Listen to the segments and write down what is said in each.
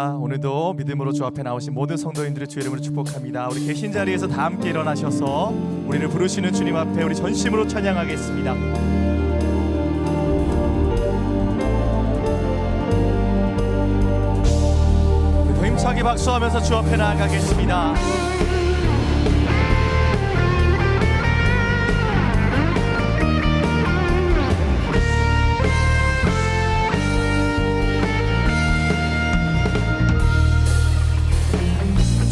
감사합니다. 오늘도 믿음으로 주 앞에 나오신 모든 성도님들의 주 이름으로 축복합니다. 우리 계신 자리에서 다 함께 일어나셔서 우리를 부르시는 주님 앞에 우리 전심으로 찬양하겠습니다. 더 힘차게 박수하면서 주 앞에 나아가겠습니다.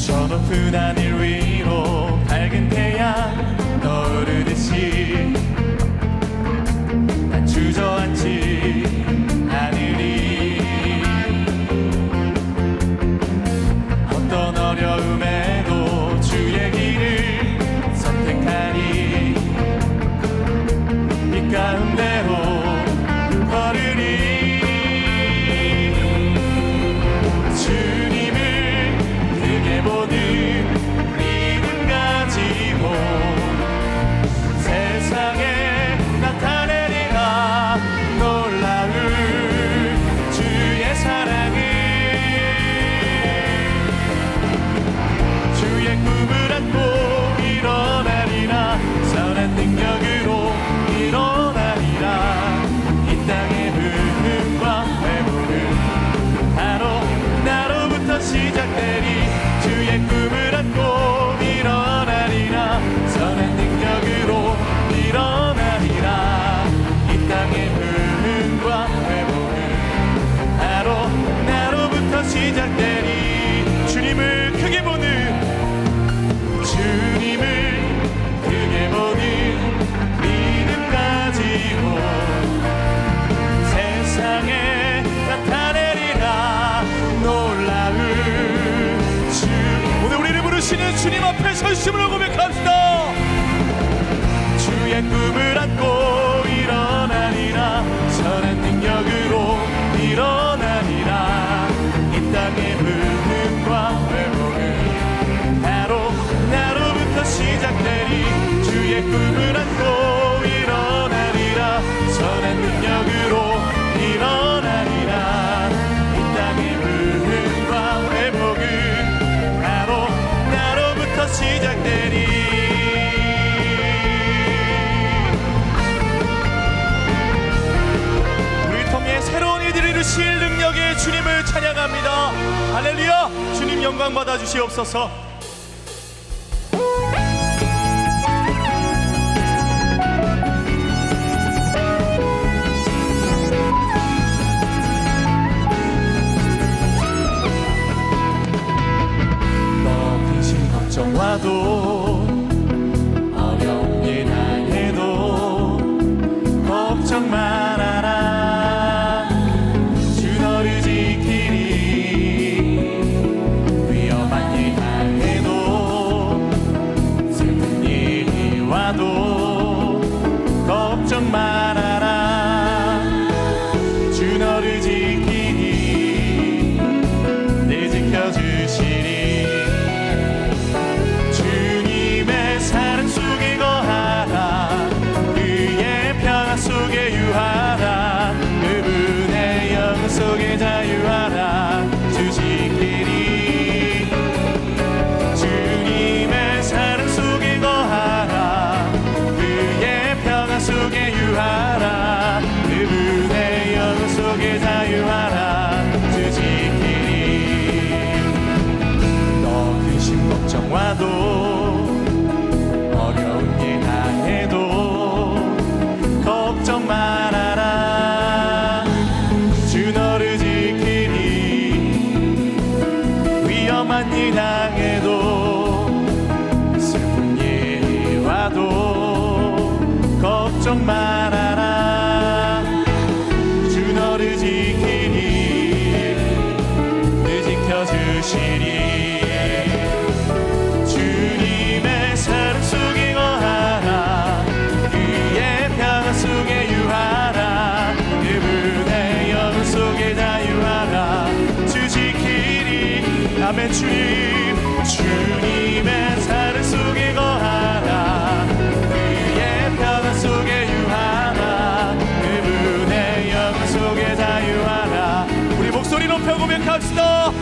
저 높은 하늘 위로 밝은 태양 떠오르듯이 난 주저앉지 않으리. 어떤 어려움에도 주의 길을 선택하니 이 가운데로 걸으리. 모든 믿음 가지고 세상에 나타내리라 놀라운 주의 사랑을. 주의 꿈을 안고 일어나리라. 선한 능력으로 일어나리라. 이 땅의 흐름과 회복은 바로 나로부터 시작되리. 주의 꿈을 안고 일어나리라. 선한 능력으로 일어나리라. 이 땅의 흐름과 회복은 바로 나로부터 시작되리. 주님을 크게 보는 믿음 가지고 세상에 나타내리라 놀라운 오늘 우리를 부르시는 주님 앞에 전심으로 고백합시다. 주의 꿈을 안고 일어나리라. 선한 능력으로 일어나리라. 이 땅의 흐름과 회복은 바로 나로부터 시작되리. 주의 꿈을 안고 일어나리라. 선한 능력으로 일어나리라. 이 땅의 흐름과 회복은 시작되리. 우리 통해 새로운 일들을 이루실 능력의 주님을 찬양합니다. 할렐루야. 주님 영광 받아 주시옵소서. 걱정와도 어려운 일 당해도 걱정 말아라. 주 너를 지키리. 위험한 일 당해도 슬픈 일이 와도 걱정 말아라. 주 너를 지키니 늘 지켜주시리. 사랑 속에 거하라. 그의 평화 속에 유하라. 그분의 영 속에 자유하라. 주 지키리. 주님의 사랑 속에 거하라. 그의 평화 속에 유하라. 그분의 영 속에 자유하라. 주 지키리. 너 근심 걱정와도 어려운 일 당해도 걱정 말아라. 주 너를 지키리. 위험한 일 당해도 슬픈 일이 와도 걱정 말아라. 주 너를 지키리. 늘 지켜주시리. 사랑 속에 거하라. 그의 평화 속에 유하라. 그분의 영 속에 자유하라. 주 지키리. 아멘. 주님의 사랑 속에 거하라. 그의 평화 속에 유하라. 그분의 영 속에 자유하라. 우리 목소리 높여 고백합시다.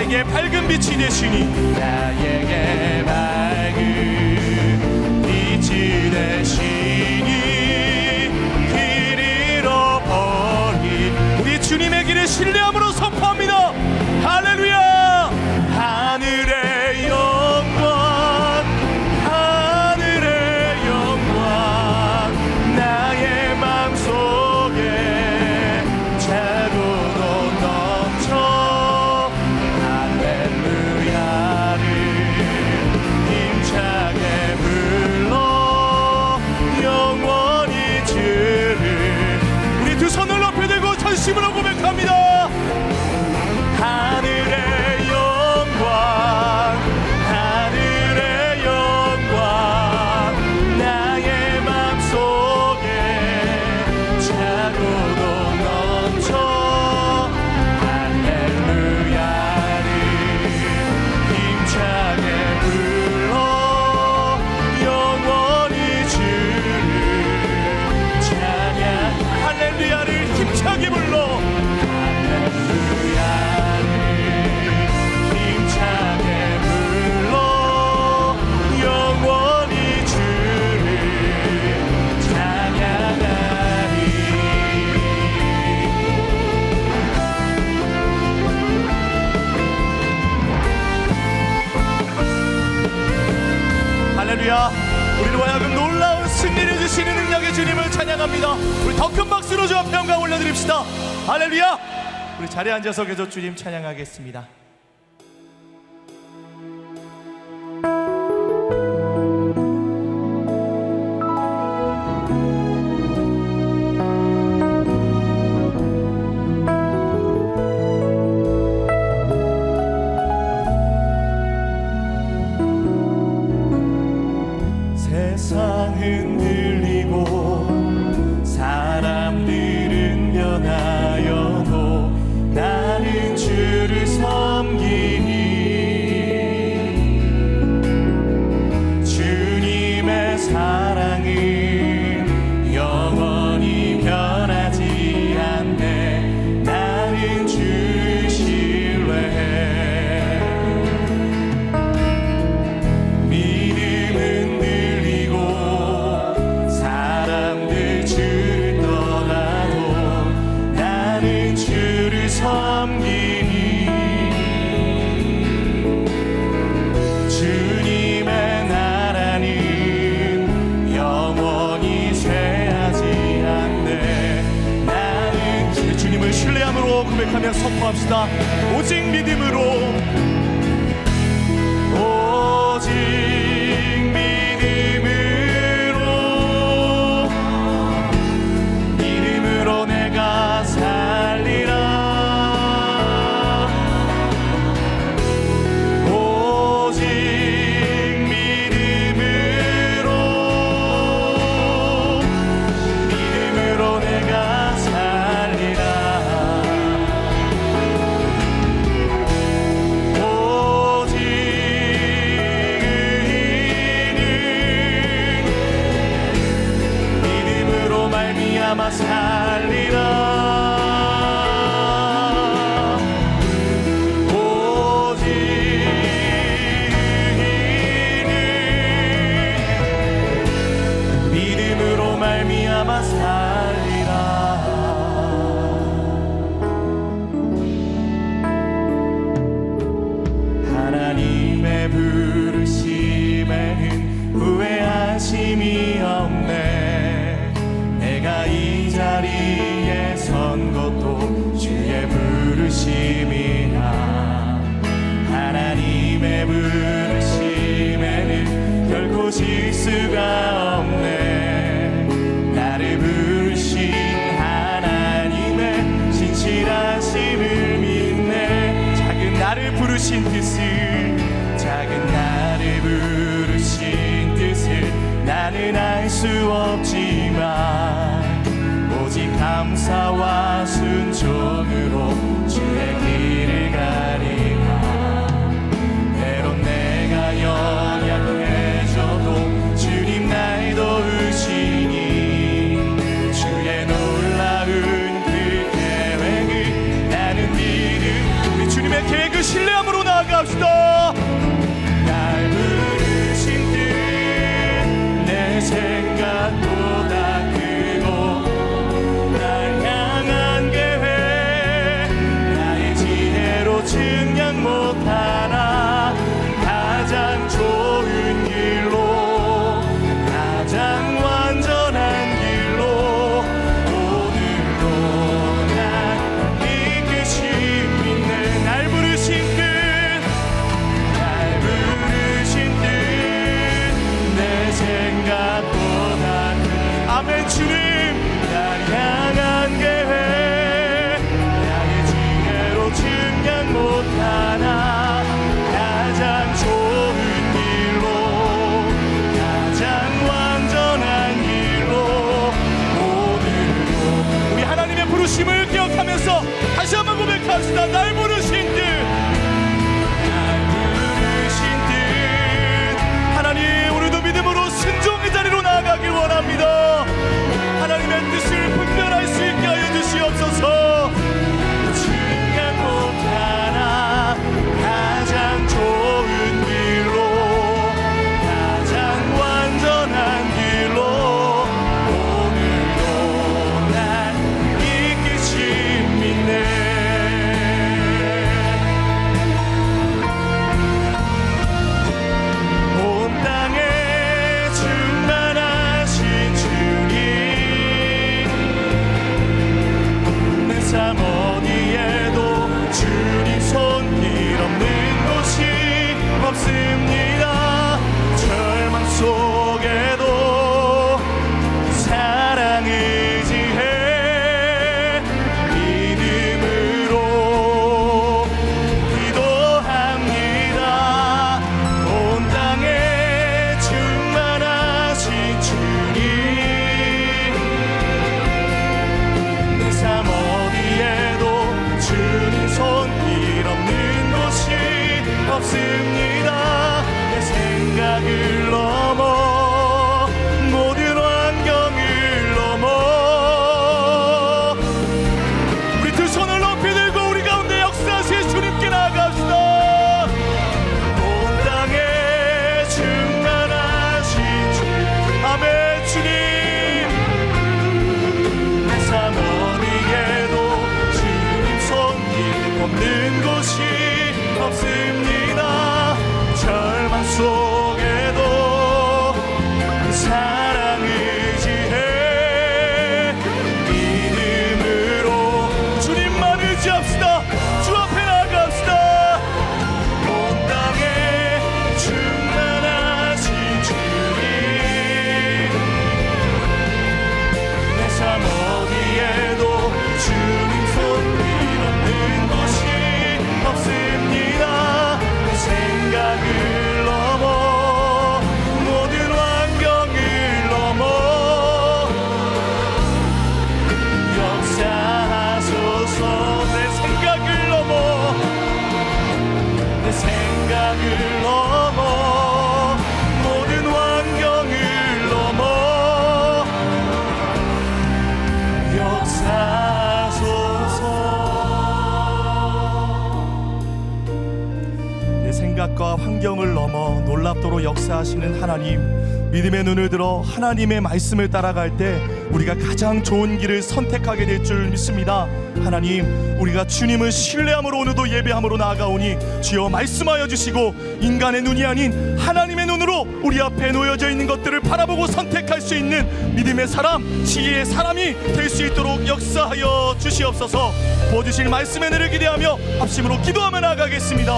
나에게 밝은 빛이 되시니 나에게 밝은 빛이 되시니 길 잃어버린 우리 주님의 길을 신뢰함으로 선포합니다. 할렐루야. 하늘의 영광 하늘의 영광 나의 맘속에 차고도 넘쳐 할렐루야를 힘차게 불러 영원히 주를 우리 두 손을 높이 들고 전심으로 고백합니다. 하늘의 영광 하늘의 영광 나의 맘속에 차고도 넘쳐 할렐루야를 힘차게 불러 영원히 주를 찬양 할렐루야를 힘차게 불러 할렐루야를 힘차게 불러 영원히 주를 찬양하리. 할렐루야. 우리로 하여금 놀라운 승리를 주시는 능력의 주님을 찬양합니다. 우리 더 큰 박수로 주 앞에 영광 올려드립시다. 할렐루야. 우리 자리에 앉아서 계속 주님 찬양하겠습니다. 세상은 들리고 사람들은 변하여도 나는 주를 섬기니 주님의 사랑은 영원히 변하지 않네. 나는 주를 신뢰해. 믿음은 들리고 사람들 주를 떠나도 나는 주를 섬기니 주님의 나라는 영원히 쇠하지 않네. 나는 주님을 신뢰함으로 고백하며 선포합시다. 오직 믿음으로 오직 믿음으로 내가 살리라. 오직 믿음으로 내가 살리라. 오직 믿음으로 말미암아 살리라. 오직 믿음으로 말미암아 살리라. 하나님의 부르심에는 후회하심이 없네. 내가 이 자리에 선 것도 주의 부르심이라. 하나님의 부르심에는 결코 질 수가 없네. 나를 부르신 하나님의 신실하심을 믿네. 작은 나를 부르신 뜻을 작은 나를 부르신 뜻을 나는 알 수 없지만 오직 감사와 순종으로 주의 길을 가리라. 때론 내가 연약해져도 주님 날 도우시니 주의 놀라운 그 계획을 나는 믿음. 우리 주님의 계획을 신뢰함으로 나갑시다. 날 부르신 뜻 내 생각보다 크고 날 향한 계획 나의 지혜로 증량 못하나 가장 좋은 길로 가장 완전한 길로 오늘도 날 이끄신 믿는 날 부르신 뜻 날 부르신 뜻 내 생각보다 아멘. 주님 날 향한 계획 나의 지혜로 증량 못하나 가장 좋은 길로 가장 완전한 길로 오늘도 우리 하나님의 부르심을 기억하면서 다시 한번 고백합시다. 날 부르신 뜻 날 부르신 뜻 하나님 오늘도 믿음으로 순종의 자리로 나아가길 원합니다. 하나님의 뜻을 분별할 수 있게 하여 주시옵소서. 증량 못하나 가장 좋은 길로 가장 완전한 길로 오늘도 날 이끄신 믿네. 온 땅에 충만하신 주님 내 삶 어디에도 주님 손길 없는 곳이 없습니다. 절망 속에도 사랑 의지해 믿음으로 기도합니다. 온 땅에 충만하신 주님 내 삶 어디에도 주님 손길 없는 곳이 없습니다. 내 생각을 넘어 모든 환경을 넘어 우리 두 손을 높이 들고 우리 가운데 역사하실 주님께 나아갑시다. 온 땅에 충만하신 주 아멘. 주님 내 삶 어디에도 주님 손길 없는 곳이 없습니다. 절망 속에도 사랑 의지해 믿음으로 주님만 의지합시다. 주 앞에 나갑시다. 온 땅에 충만하신 주님 내 삶 어디에도 주님 손길 없는 곳이 없습니다. 내 생각을 넘어 모든 환경을 넘어 역사하소서. 내 생각을 넘어 내 생각을 넘어 모든 환경을 넘어 역사하소서. 내 생각과 환경을 넘어 놀랍도록 역사하시는 하나님, 믿음의 눈을 들어 하나님의 말씀을 따라갈 때 우리가 가장 좋은 길을 선택하게 될 줄 믿습니다. 하나님, 우리가 주님을 신뢰함으로 오늘도 예배함으로 나아가오니 주여 말씀하여 주시고 인간의 눈이 아닌 하나님의 눈으로 우리 앞에 놓여져 있는 것들을 바라보고 선택할 수 있는 믿음의 사람, 지혜의 사람이 될 수 있도록 역사하여 주시옵소서. 보여주실 말씀의 은혜를 기대하며 합심으로 기도하며 나아가겠습니다.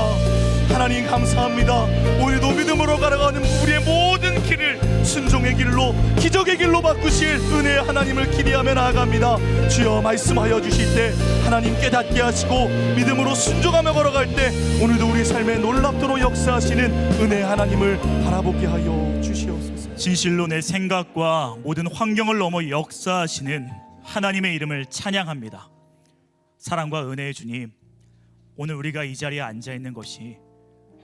하나님 감사합니다. 오늘도 믿음으로 걸어가는 우리의 모든 길을 순종의 길로 기적의 길로 바꾸실 은혜의 하나님을 기대하며 나아갑니다. 주여 말씀하여 주실 때 하나님 깨닫게 하시고 믿음으로 순종하며 걸어갈 때 오늘도 우리 삶에 놀랍도록 역사하시는 은혜의 하나님을 바라보게 하여 주시옵소서. 진실로 내 생각과 모든 환경을 넘어 역사하시는 하나님의 이름을 찬양합니다. 사랑과 은혜의 주님, 오늘 우리가 이 자리에 앉아 있는 것이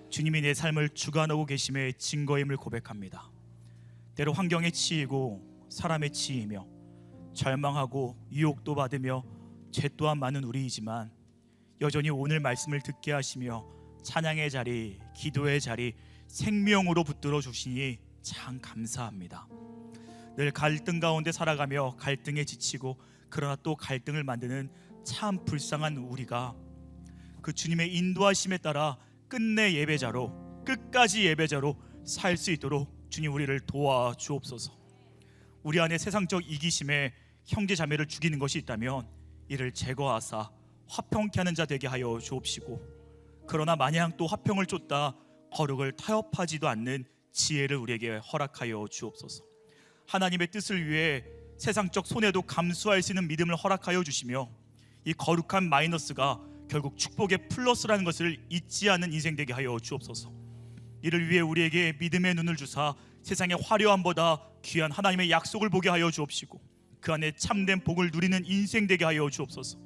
주님이 내 삶을 주관하고 계심의 증거임을 고백합니다. 때로 환경에 치이고 사람에 치이며 절망하고 유혹도 받으며 죄 또한 많은 우리이지만 여전히 오늘 말씀을 듣게 하시며 찬양의 자리, 기도의 자리 생명으로 붙들어 주시니 참 감사합니다. 늘 갈등 가운데 살아가며 갈등에 지치고 그러나 또 갈등을 만드는 참 불쌍한 우리가 그 주님의 인도하심에 따라 끝내 예배자로, 끝까지 예배자로 살 수 있도록 주님 우리를 도와주옵소서. 우리 안에 세상적 이기심에 형제 자매를 죽이는 것이 있다면 이를 제거하사 화평케 하는 자 되게 하여 주옵시고, 그러나 마냥 또 화평을 쫓다 거룩을 타협하지도 않는 지혜를 우리에게 허락하여 주옵소서. 하나님의 뜻을 위해 세상적 손해도 감수할 수 있는 믿음을 허락하여 주시며, 이 거룩한 마이너스가 결국 축복의 플러스라는 것을 잊지 않는 인생 되게 하여 주옵소서. 이를 위해 우리에게 믿음의 눈을 주사 세상의 화려함보다 귀한 하나님의 약속을 보게 하여 주옵시고, 그 안에 참된 복을 누리는 인생 되게 하여 주옵소서.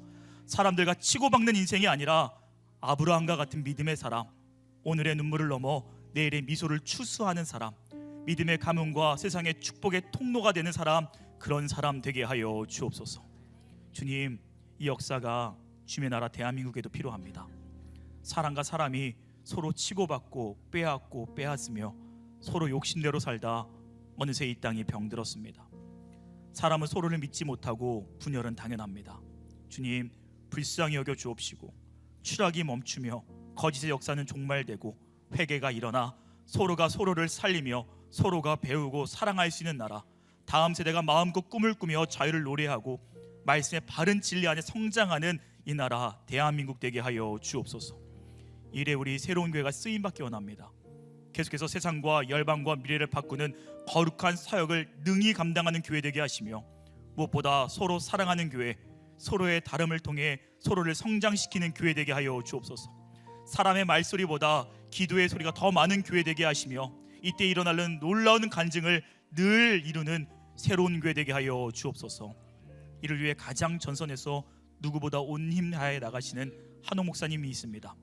사람들과 치고박는 인생이 아니라 아브라함과 같은 믿음의 사람, 오늘의 눈물을 넘어 내일의 미소를 추수하는 사람, 믿음의 가문과 세상의 축복의 통로가 되는 사람, 그런 사람 되게 하여 주옵소서. 주님, 이 역사가 주님의 나라 대한민국에도 필요합니다. 사람과 사람이 서로 치고받고 빼앗고 빼앗으며 서로 욕심대로 살다 어느새 이 땅이 병들었습니다. 사람은 서로를 믿지 못하고 분열은 당연합니다. 주님, 불쌍히 여겨 주옵시고 추락이 멈추며 거짓의 역사는 종말되고 회개가 일어나 서로가 서로를 살리며 서로가 배우고 사랑할 수 있는 나라, 다음 세대가 마음껏 꿈을 꾸며 자유를 노래하고 말씀의 바른 진리 안에 성장하는 이 나라 대한민국 되게 하여 주옵소서. 이래 우리 새로운 교회가 쓰임받기 원합니다. 계속해서 세상과 열방과 미래를 바꾸는 거룩한 사역을 능히 감당하는 교회 되게 하시며, 무엇보다 서로 사랑하는 교회, 서로의 다름을 통해 서로를 성장시키는 교회 되게 하여 주옵소서. 사람의 말소리보다 기도의 소리가 더 많은 교회 되게 하시며, 이때 일어나는 놀라운 간증을 늘 이루는 새로운 교회 되게 하여 주옵소서. 이를 위해 가장 전선에서 누구보다 온 힘 다해 나가시는 한옥 목사님이 있습니다.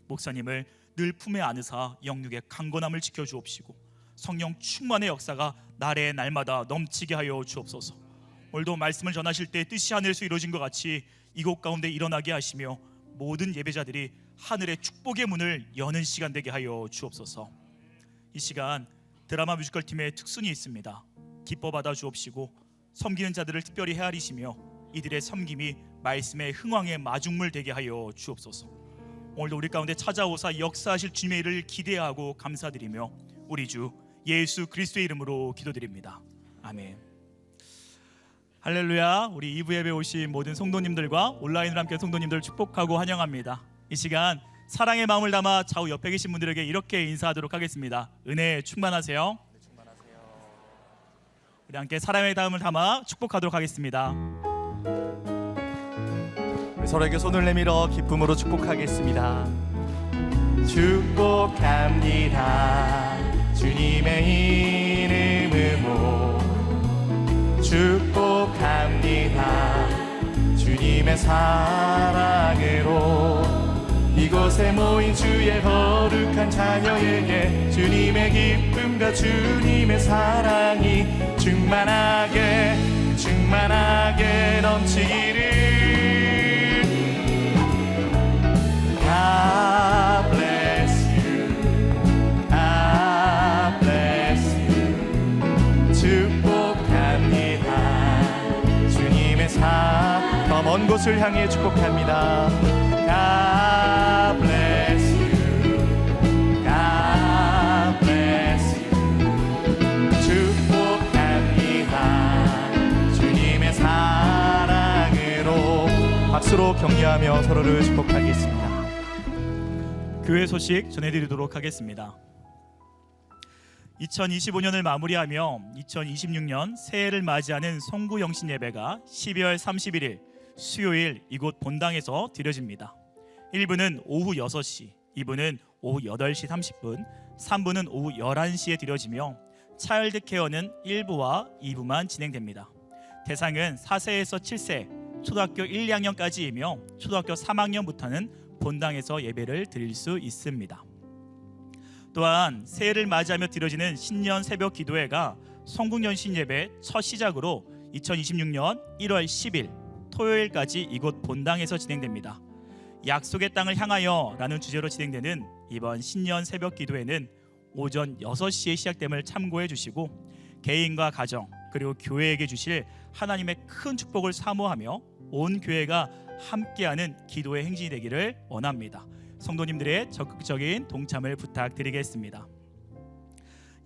목사님을 늘 품에 안으사 영육의 강건함을 지켜 주옵시고 성령 충만의 역사가 날에 날마다 넘치게 하여 주옵소서. 오늘도 말씀을 전하실 때 뜻이 하늘에서 이루어진 것 같이 이곳 가운데 일어나게 하시며 모든 예배자들이 하늘의 축복의 문을 여는 시간 되게 하여 주옵소서. 이 시간 드라마 뮤지컬 팀의 특순이 있습니다. 기뻐 받아 주옵시고 섬기는 자들을 특별히 헤아리시며 이들의 섬김이 말씀의 흥왕의 마중물 되게 하여 주옵소서. 오늘도 우리 가운데 찾아오사 역사하실 주님의 일을 기대하고 감사드리며 우리 주 예수 그리스도의 이름으로 기도드립니다. 아멘. 할렐루야. 우리 2부 예배 오신 모든 성도님들과 온라인으로 함께 성도님들 축복하고 환영합니다. 이 시간 사랑의 마음을 담아 좌우 옆에 계신 분들에게 이렇게 인사하도록 하겠습니다. 은혜 충만하세요. 우리 함께 사랑의 마음을 담아 축복하도록 하겠습니다. 서로에게 손을 내밀어 기쁨으로 축복하겠습니다. 축복합니다. 주님의 이름으로 축복합니다. 주님의 사랑으로 이곳에 모인 주의 거룩한 자녀에게 주님의 기쁨과 주님의 사랑이 충만하게 넘치기를. I bless you, I bless you. 축복합니다. 주님의 더 먼 곳을 향해 축복합니다. God bless you, God bless you. 축복합니다. 주님의 사랑으로. 박수로 격려하며 서로를 축복하겠습니다. 교회 소식 전해드리도록 하겠습니다. 2025년을 마무리하며 2026년 새해를 맞이하는 송구영신 예배가 12월 31일 수요일 이곳 본당에서 드려집니다. 1부는 오후 6시, 2부는 오후 8시 30분, 3부는 오후 11시에 드려지며 차일드 케어는 1부와 2부만 진행됩니다. 대상은 4세에서 7세, 초등학교 1, 2학년까지이며 초등학교 3학년부터는 본당에서 예배를 드릴 수 있습니다. 또한 새해를 맞이하며 드려지는 신년 새벽 기도회가 성국연신 예배 첫 시작으로 2026년 1월 10일 토요일까지 이곳 본당에서 진행됩니다. 약속의 땅을 향하여 라는 주제로 진행되는 이번 신년 새벽 기도회는 오전 6시에 시작됨을 참고해 주시고, 개인과 가정 그리고 교회에게 주실 하나님의 큰 축복을 사모하며 온 교회가 함께하는 기도의 행진이 되기를 원합니다. 성도님들의 적극적인 동참을 부탁드리겠습니다.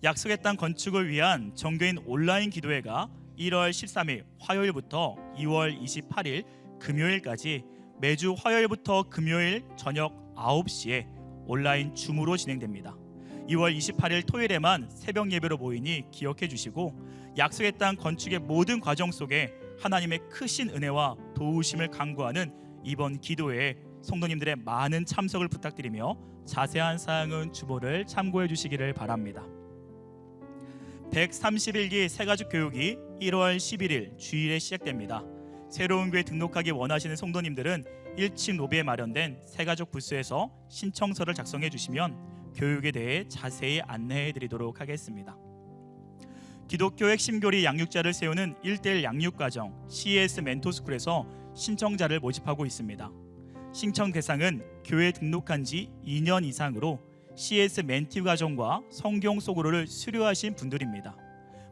약속의 땅 건축을 위한 정교인 온라인 기도회가 1월 13일 화요일부터 2월 28일 금요일까지 매주 화요일부터 금요일 저녁 9시에 온라인 줌으로 진행됩니다. 2월 28일 토요일에만 새벽 예배로 모이니 기억해 주시고, 약속의 땅 건축의 모든 과정 속에 하나님의 크신 은혜와 도우심을 간구하는 이번 기도회에 성도님들의 많은 참석을 부탁드리며 자세한 사항은 주보를 참고해 주시기를 바랍니다. 131기 새가족 교육이 1월 11일 주일에 시작됩니다. 새로운 교회 등록하기 원하시는 성도님들은 1층 로비에 마련된 새가족 부스에서 신청서를 작성해 주시면 교육에 대해 자세히 안내해 드리도록 하겠습니다. 기독교 핵심 교리 양육자를 세우는 1:1 양육과정 CES 멘토스쿨에서 신청자를 모집하고 있습니다. 신청 대상은 교회 등록한 지 2년 이상으로 CS 멘티 과정과 성경 소그로를 수료하신 분들입니다.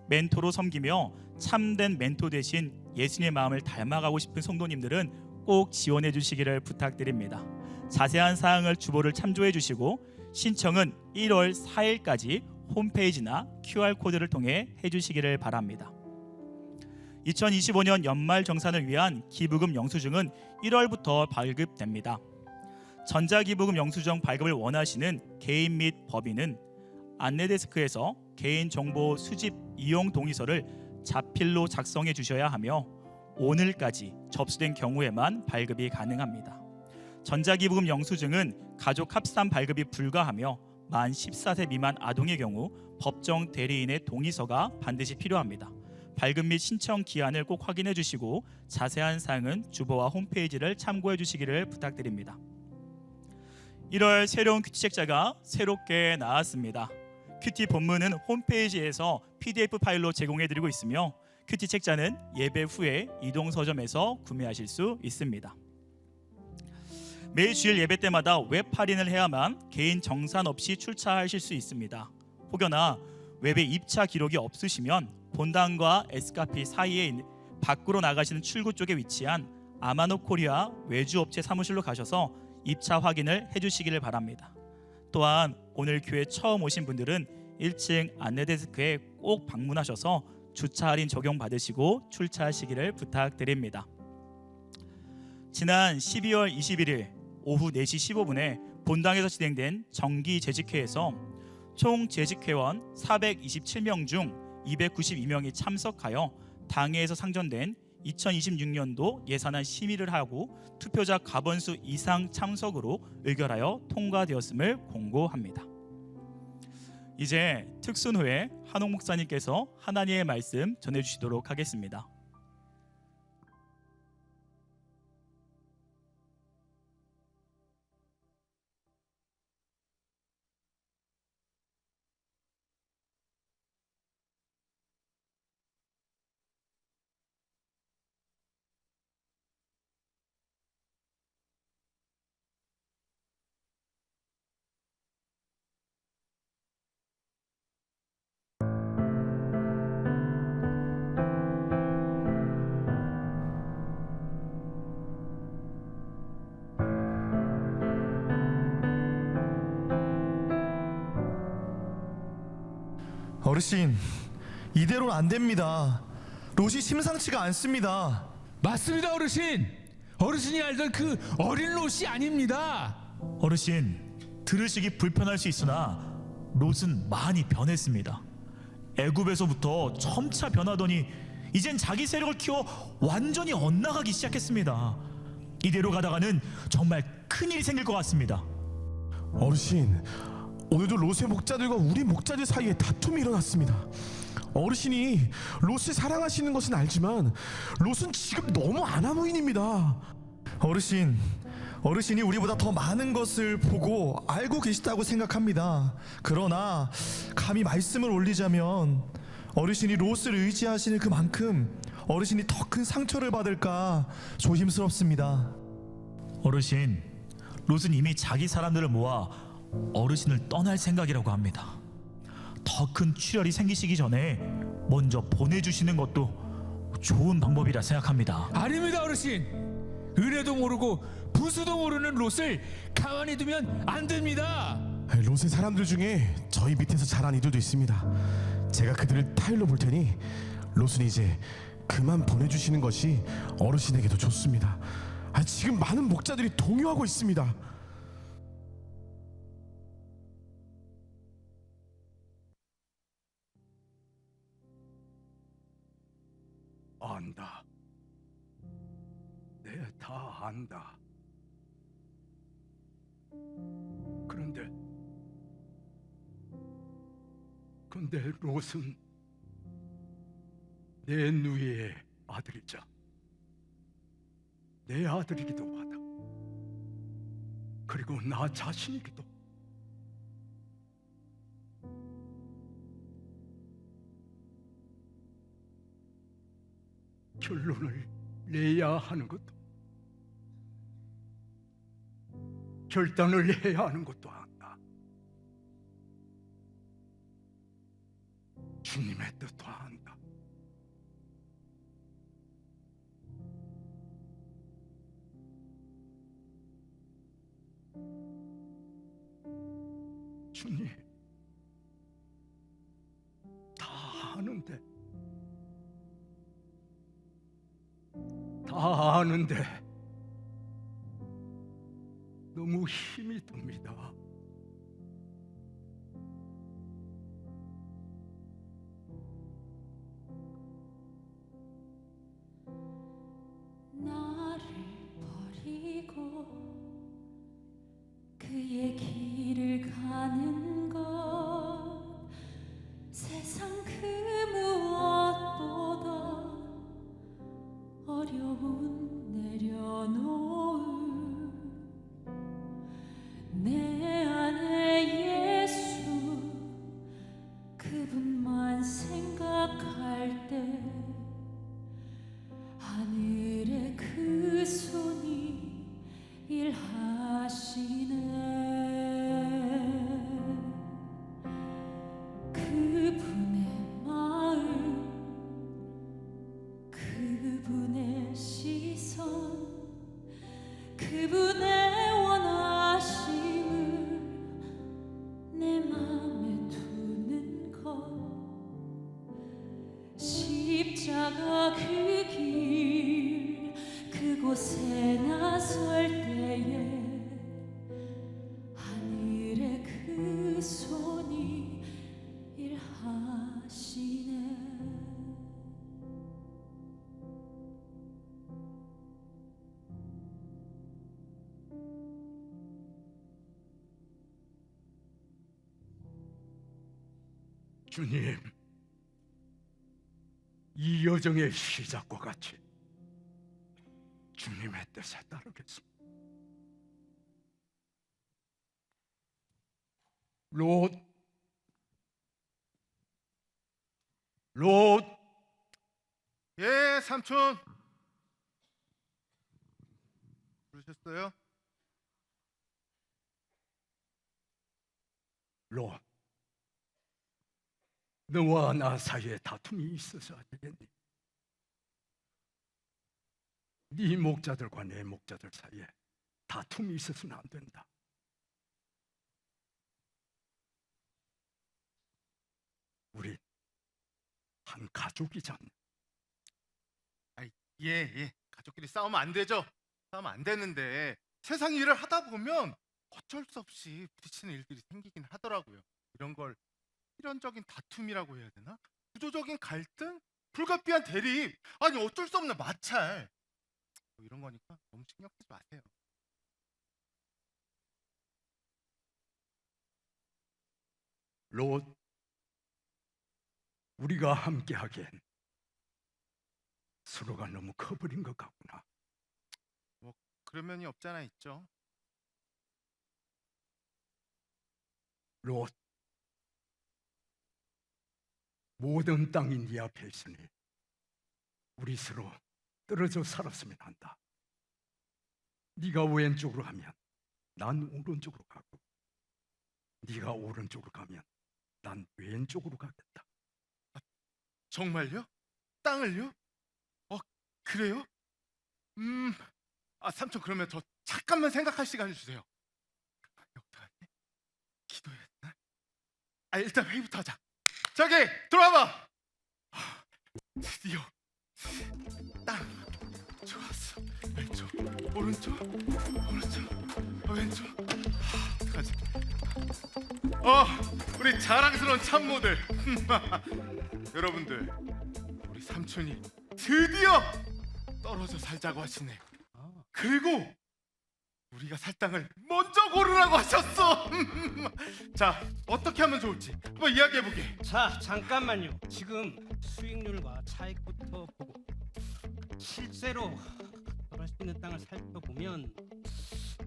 멘토로 섬기며 참된 멘토 대신 예수님의 마음을 닮아가고 싶은 성도님들은 꼭 지원해 주시기를 부탁드립니다. 자세한 사항을 주보를 참조해 주시고, 신청은 1월 4일까지 홈페이지나 QR코드를 통해 해주시기를 바랍니다. 2025년 연말 정산을 위한 기부금 영수증은 1월부터 발급됩니다. 전자기부금 영수증 발급을 원하시는 개인 및 법인은 안내데스크에서 개인정보 수집 이용 동의서를 자필로 작성해 주셔야 하며, 오늘까지 접수된 경우에만 발급이 가능합니다. 전자기부금 영수증은 가족 합산 발급이 불가하며 만 14세 미만 아동의 경우 법정 대리인의 동의서가 반드시 필요합니다. 발급 및 신청 기한을 꼭 확인해 주시고, 자세한 사항은 주보와 홈페이지를 참고해 주시기를 부탁드립니다. 1월 새로운 큐티 책자가 새롭게 나왔습니다. 큐티 본문은 홈페이지에서 PDF 파일로 제공해 드리고 있으며, 큐티 책자는 예배 후에 이동 서점에서 구매하실 수 있습니다. 매일 주일 예배 때마다 웹 할인을 해야만 개인 정산 없이 출차하실 수 있습니다. 혹여나 웹에 입차 기록이 없으시면 본당과 에스카피 사이에 밖으로 나가시는 출구 쪽에 위치한 아마노 코리아 외주업체 사무실로 가셔서 입차 확인을 해주시기를 바랍니다. 또한 오늘 교회 처음 오신 분들은 1층 안내데스크에 꼭 방문하셔서 주차 할인 적용받으시고 출차하시기를 부탁드립니다. 지난 12월 21일 오후 4시 15분에 본당에서 진행된 정기 재직회에서 총 재직회원 427명 중 292명이 참석하여 당회에서 상정된 2026년도 예산안 심의를 하고 투표자 과반수 이상 참석으로 의결하여 통과되었음을 공고합니다. 이제 특순 후에 한옥 목사님께서 하나님의 말씀 전해주시도록 하겠습니다. 어르신, 이대로는 안 됩니다. 롯이 심상치가 않습니다. 맞습니다, 어르신. 어르신이 알던 그 어린 롯이 아닙니다. 어르신, 들으시기 불편할 수 있으나 롯은 많이 변했습니다. 애굽에서부터 점차 변하더니 이젠 자기 세력을 키워 완전히 엇나가기 시작했습니다. 이대로 가다가는 정말 큰일이 생길 것 같습니다. 어르신, 오늘도 롯의 목자들과 우리 목자들 사이에 다툼이 일어났습니다. 어르신이 롯을 사랑하시는 것은 알지만 롯은 지금 너무 아나무인입니다. 어르신이 우리보다 더 많은 것을 보고 알고 계시다고 생각합니다. 그러나 감히 말씀을 올리자면 어르신이 롯을 의지하시는 그만큼 어르신이 더 큰 상처를 받을까 조심스럽습니다. 어르신, 롯은 이미 자기 사람들을 모아 어르신을 떠날 생각이라고 합니다. 더 큰 출혈이 생기시기 전에 먼저 보내주시는 것도 좋은 방법이라 생각합니다. 아닙니다, 어르신. 은혜도 모르고 부수도 모르는 롯을 가만히 두면 안 됩니다. 롯의 사람들 중에 저희 밑에서 자란 이들도 있습니다. 제가 그들을 타일로 볼 테니 롯은 이제 그만 보내주시는 것이 어르신에게도 좋습니다. 지금 많은 목자들이 동요하고 있습니다. 안다. 내 다 안다. 그런데 롯은 내 누이의 아들이자 내 아들이기도 하다. 그리고 나 자신이기도. 결론을 내야 하는 것도 결단을 해야 하는 것도 안다. 주님의 뜻도 안다. 주님 다 아는데 다 아는데 너무 힘이 듭니다. 나를 버리고 그의 길을 가는 것 세상 그 무엇보다 어려운 내려놓을 내 안에 예수 그분만 생각할 때 하늘의 그 손이 일하시네. 그분의 마음 그분의 시선 그분의 원하심을 내 맘에 두는 것 십자가 그 길 그곳에 나설 때에 하늘의 그 손이 일하시네. 주님, 이 여정의 시작과 같이 주님의 뜻에 따르겠습니다. 롯, 예, 삼촌. 부르셨어요? 롯, 너와 나 사이에 다툼이 있어서 안 되겠니? 네 목자들과 내 목자들 사이에 다툼이 있어서는 안 된다. 우리 한 가족이잖아. 예. 가족끼리 싸우면 안 되죠. 싸우면 안 되는데 세상 일을 하다 보면 어쩔 수 없이 부딪히는 일들이 생기긴 하더라고요. 이런 걸 필연적인 다툼이라고 해야 되나? 구조적인 갈등? 불가피한 대립? 아니 어쩔 수 없는 마찰. 뭐 이런 거니까 너무 신경 쓰지 마세요. 롯, 우리가 함께 하기엔 서로가 너무 커버린 것 같구나. 그런 면이 없잖아 있죠. 롯, 모든 땅이 네 앞에 있으니 우리 서로 떨어져 살았으면 한다. 네가 왼쪽으로 하면 난 오른쪽으로 가고, 네가 오른쪽으로 가면 난 왼쪽으로 가겠다. 정말요? 땅을요? 그래요? 삼촌 그러면 저 잠깐만 생각할 시간을 주세요. 어떡하지? 기도해야 되나? 일단 회의부터 하자. 저기 들어와봐. 드디어 땅. 좋았어. 왼쪽, 오른쪽, 왼쪽. 어떡하지? 우리 자랑스러운 참모들. 여러분들, 우리 삼촌이 드디어 떨어져 살자고 하시네. 그리고 우리가 살 땅을 먼저 고르라고 하셨어. 자, 어떻게 하면 좋을지 한번 이야기해보게. 자, 잠깐만요. 지금 수익률과 차익부터 보고 실제로 벌할 수 있는 땅을 살펴보면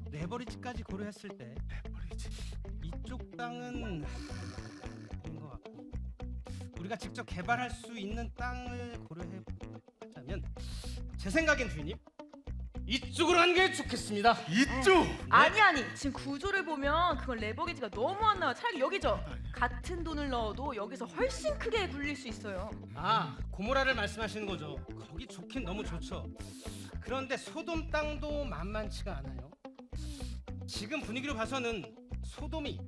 레버리지까지 고려했을 때 버리지. 이쪽 땅은 아닌 것 같고, 우리가 직접 개발할 수 있는 땅을 고려해 보자면 제 생각엔 주인님 이쪽으로 하는 게 좋겠습니다. 이쪽. 아니 지금 구조를 보면 그건 레버리지가 너무 안 나와. 차라리 여기죠. 같은 돈을 넣어도 여기서 훨씬 크게 굴릴 수 있어요. 아, 고모라를 말씀하시는 거죠. 거기 좋긴 너무 좋죠. 그런데 소돔 땅도 만만치가 않아요. 지금 분위기로 봐서는 소돔이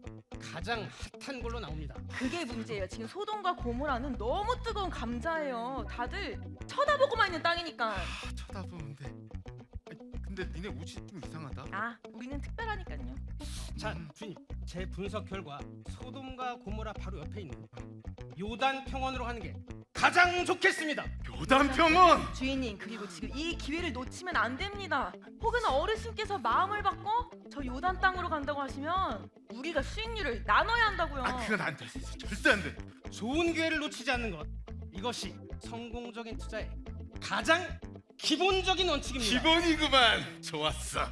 가장 핫한 걸로 나옵니다. 그게 문제예요. 지금 소돔과 고모라는 너무 뜨거운 감자예요. 다들 쳐다보고만 있는 땅이니까. 쳐다보는데. 근데 니네 옷이 좀 이상하다. 우리는 특별하니까요. 자, 주님, 제 분석 결과 소돔과 고모라 바로 옆에 있는 요단 평원으로 하는 게 가장 좋겠습니다. 요단평원. 주인님, 그리고 지금 이 기회를 놓치면 안 됩니다. 혹은 어르신께서 마음을 바꿔 저 요단 땅으로 간다고 하시면 우리가 수익률을 나눠야 한다고요. 그건 안 돼. 절대 안 돼. 좋은 기회를 놓치지 않는 것, 이것이 성공적인 투자의 가장 기본적인 원칙입니다. 기본이구만. 좋았어.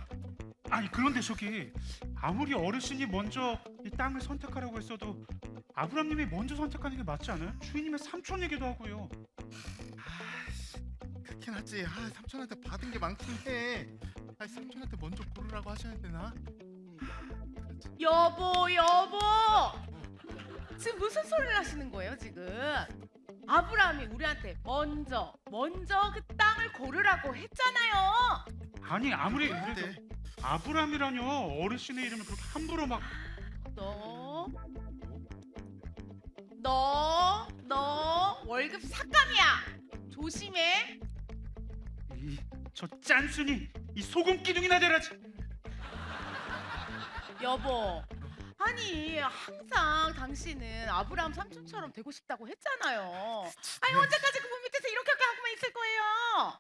아니 그런데 저기 아무리 어르신이 먼저 이 땅을 선택하라고 했어도 아브람님이 먼저 선택하는 게 맞지 않아요? 주인님의 삼촌이기도 하고요. 그렇긴 하지. 삼촌한테 받은 게 많긴 해. 삼촌한테 먼저 고르라고 하셔야 되나? 여보 지금 무슨 소리를 하시는 거예요 지금? 아브라함이 우리한테 먼저 그 땅을 고르라고 했잖아요. 아니 아무리 근데 그래도 아브람이라뇨. 어르신의 이름을 그렇게 함부로 막. 너 월급 삭감이야. 조심해. 저 짠순이 이 소금 기둥이나 되라지. 여보, 아니 항상 당신은 아브라함 삼촌처럼 되고 싶다고 했잖아요. 아니 언제까지 그분 밑에서 이렇게 하고만 있을 거예요?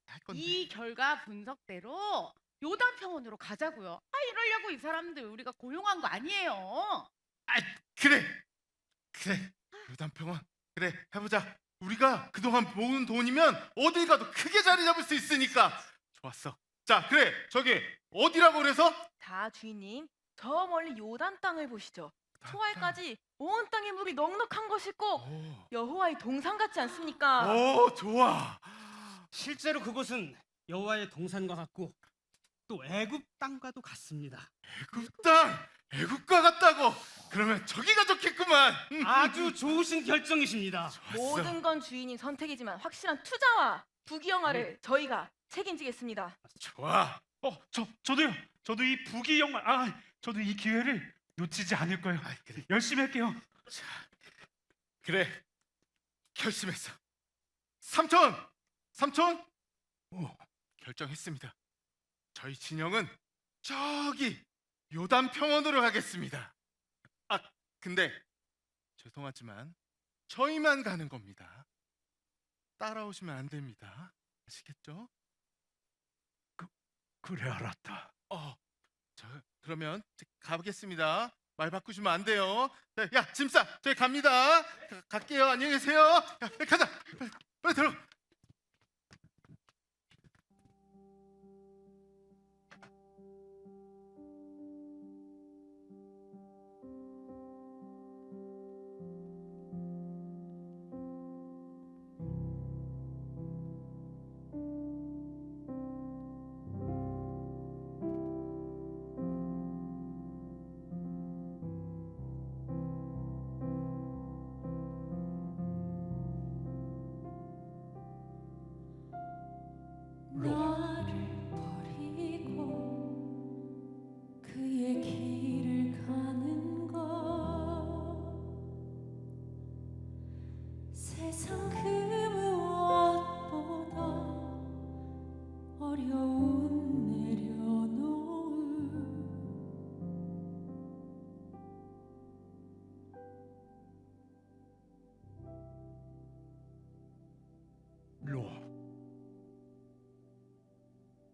할 건데. 이 결과 분석대로 요단 평원으로 가자고요. 이러려고 이 사람들 우리가 고용한 거 아니에요. 그래. 요단평원. 그래, 해보자. 우리가 그동안 모은 돈이면 어딜 가도 크게 자리 잡을 수 있으니까. 좋았어. 자, 그래. 저기 어디라고 그래서? 자, 주인님, 저 멀리 요단 땅을 보시죠. 초알까지 온 땅에 물이 넉넉한 것이 꼭 여호와의 동산 같지 않습니까? 오, 좋아. 실제로 그곳은 여호와의 동산과 같고 또 애굽 땅과도 같습니다. 애굽 땅. 애국과 같다고. 그러면 저기가 좋겠구만. 아주 좋으신 결정이십니다. 모든 건 주인님 선택이지만 확실한 투자와 부귀영화를 저희가 책임지겠습니다. 좋아. 저도요. 저도 이 부귀영화. 저도 이 기회를 놓치지 않을 거예요. 그래. 열심히 할게요. 그래. 결심했어. 삼촌. 결정했습니다. 저희 진영은 저기 요단 평원으로 가겠습니다. 근데 죄송하지만 저희만 가는 겁니다. 따라오시면 안 됩니다. 아시겠죠? 그래 알았다. 그러면 가보겠습니다. 말 바꾸시면 안 돼요. 야, 짐 싸. 저희 갑니다. 갈게요. 안녕히 계세요. 야, 가자. 빨리 들어.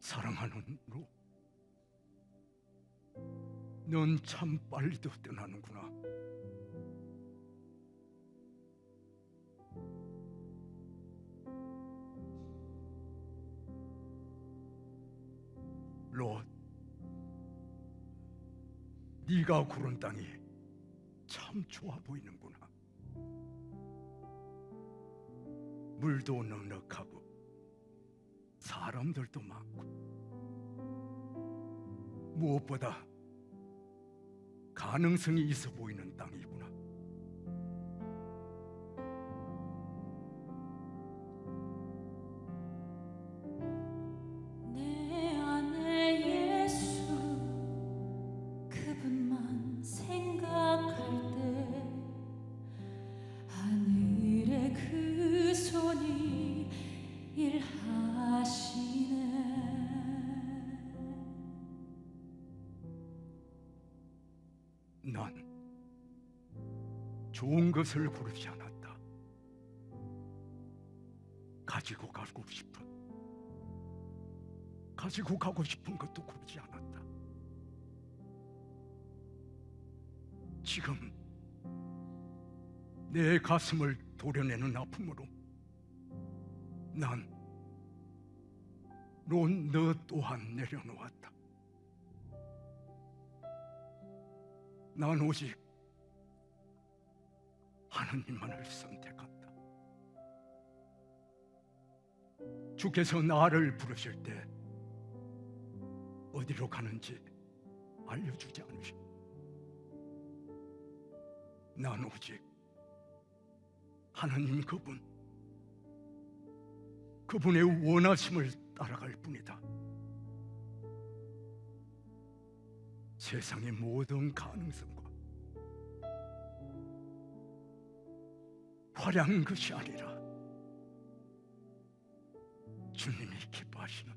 사랑하는 로, 넌 참 빨리도 떠나는구나. 롯, 네가 고른 땅이 참 좋아 보이는구나. 물도 넉넉하고 사람들도 많고 무엇보다 가능성이 있어 보이는 땅이구나. 내 안에 예수 그분만 생각할 때 하늘의 그 손이 일하시네. 난 좋은 것을 고르지 않았다. 가지고 가고 싶은 것도 고르지 않았다. 지금 내 가슴을 도려내는 아픔으로 난 너 또한 내려놓았다. 난 오직 하나님만을 선택한다. 주께서 나를 부르실 때 어디로 가는지 알려주지 않으시오. 난 오직 하나님 그분의 원하심을 따라갈 뿐이다. 세상의 모든 가능성과 화려한 것이 아니라 주님이 기뻐하시는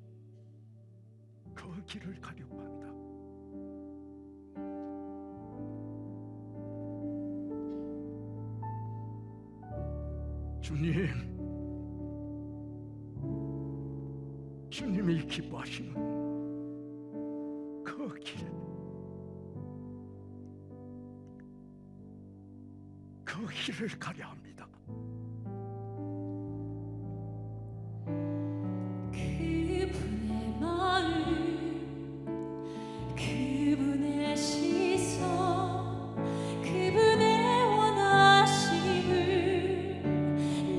그 길을 가려고 한다. 주님이 기뻐하시는 그 길, 그 길을 가려 합니다. 그분의 마음, 그분의 시선, 그분의 원하심을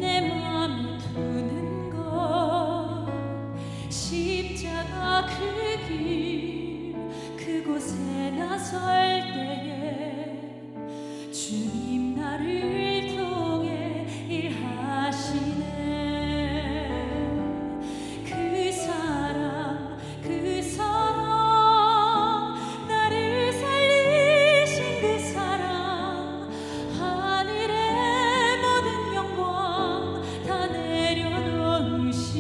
내 맘에 두는 것, 십자가 그 길 그곳에 나설 때에 주님 나를 통해 일하시네. 그 사랑 나를 살리신 그 사랑, 하늘의 모든 영광 다 내려놓으신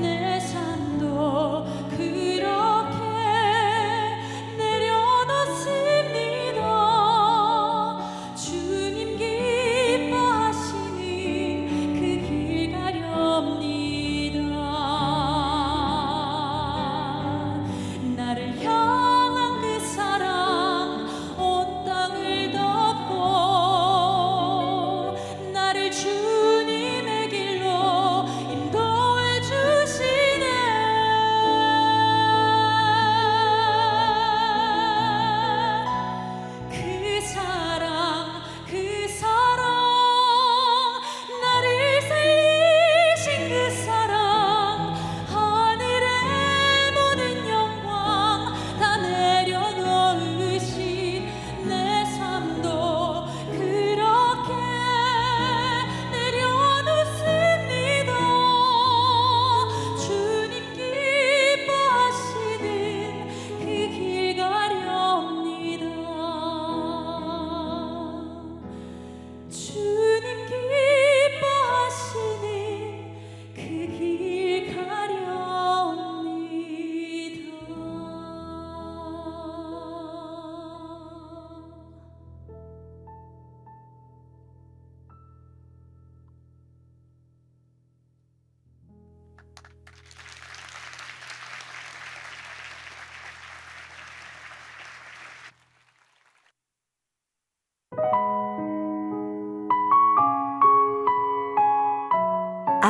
내 삶도 그렇게 내려놓습니다.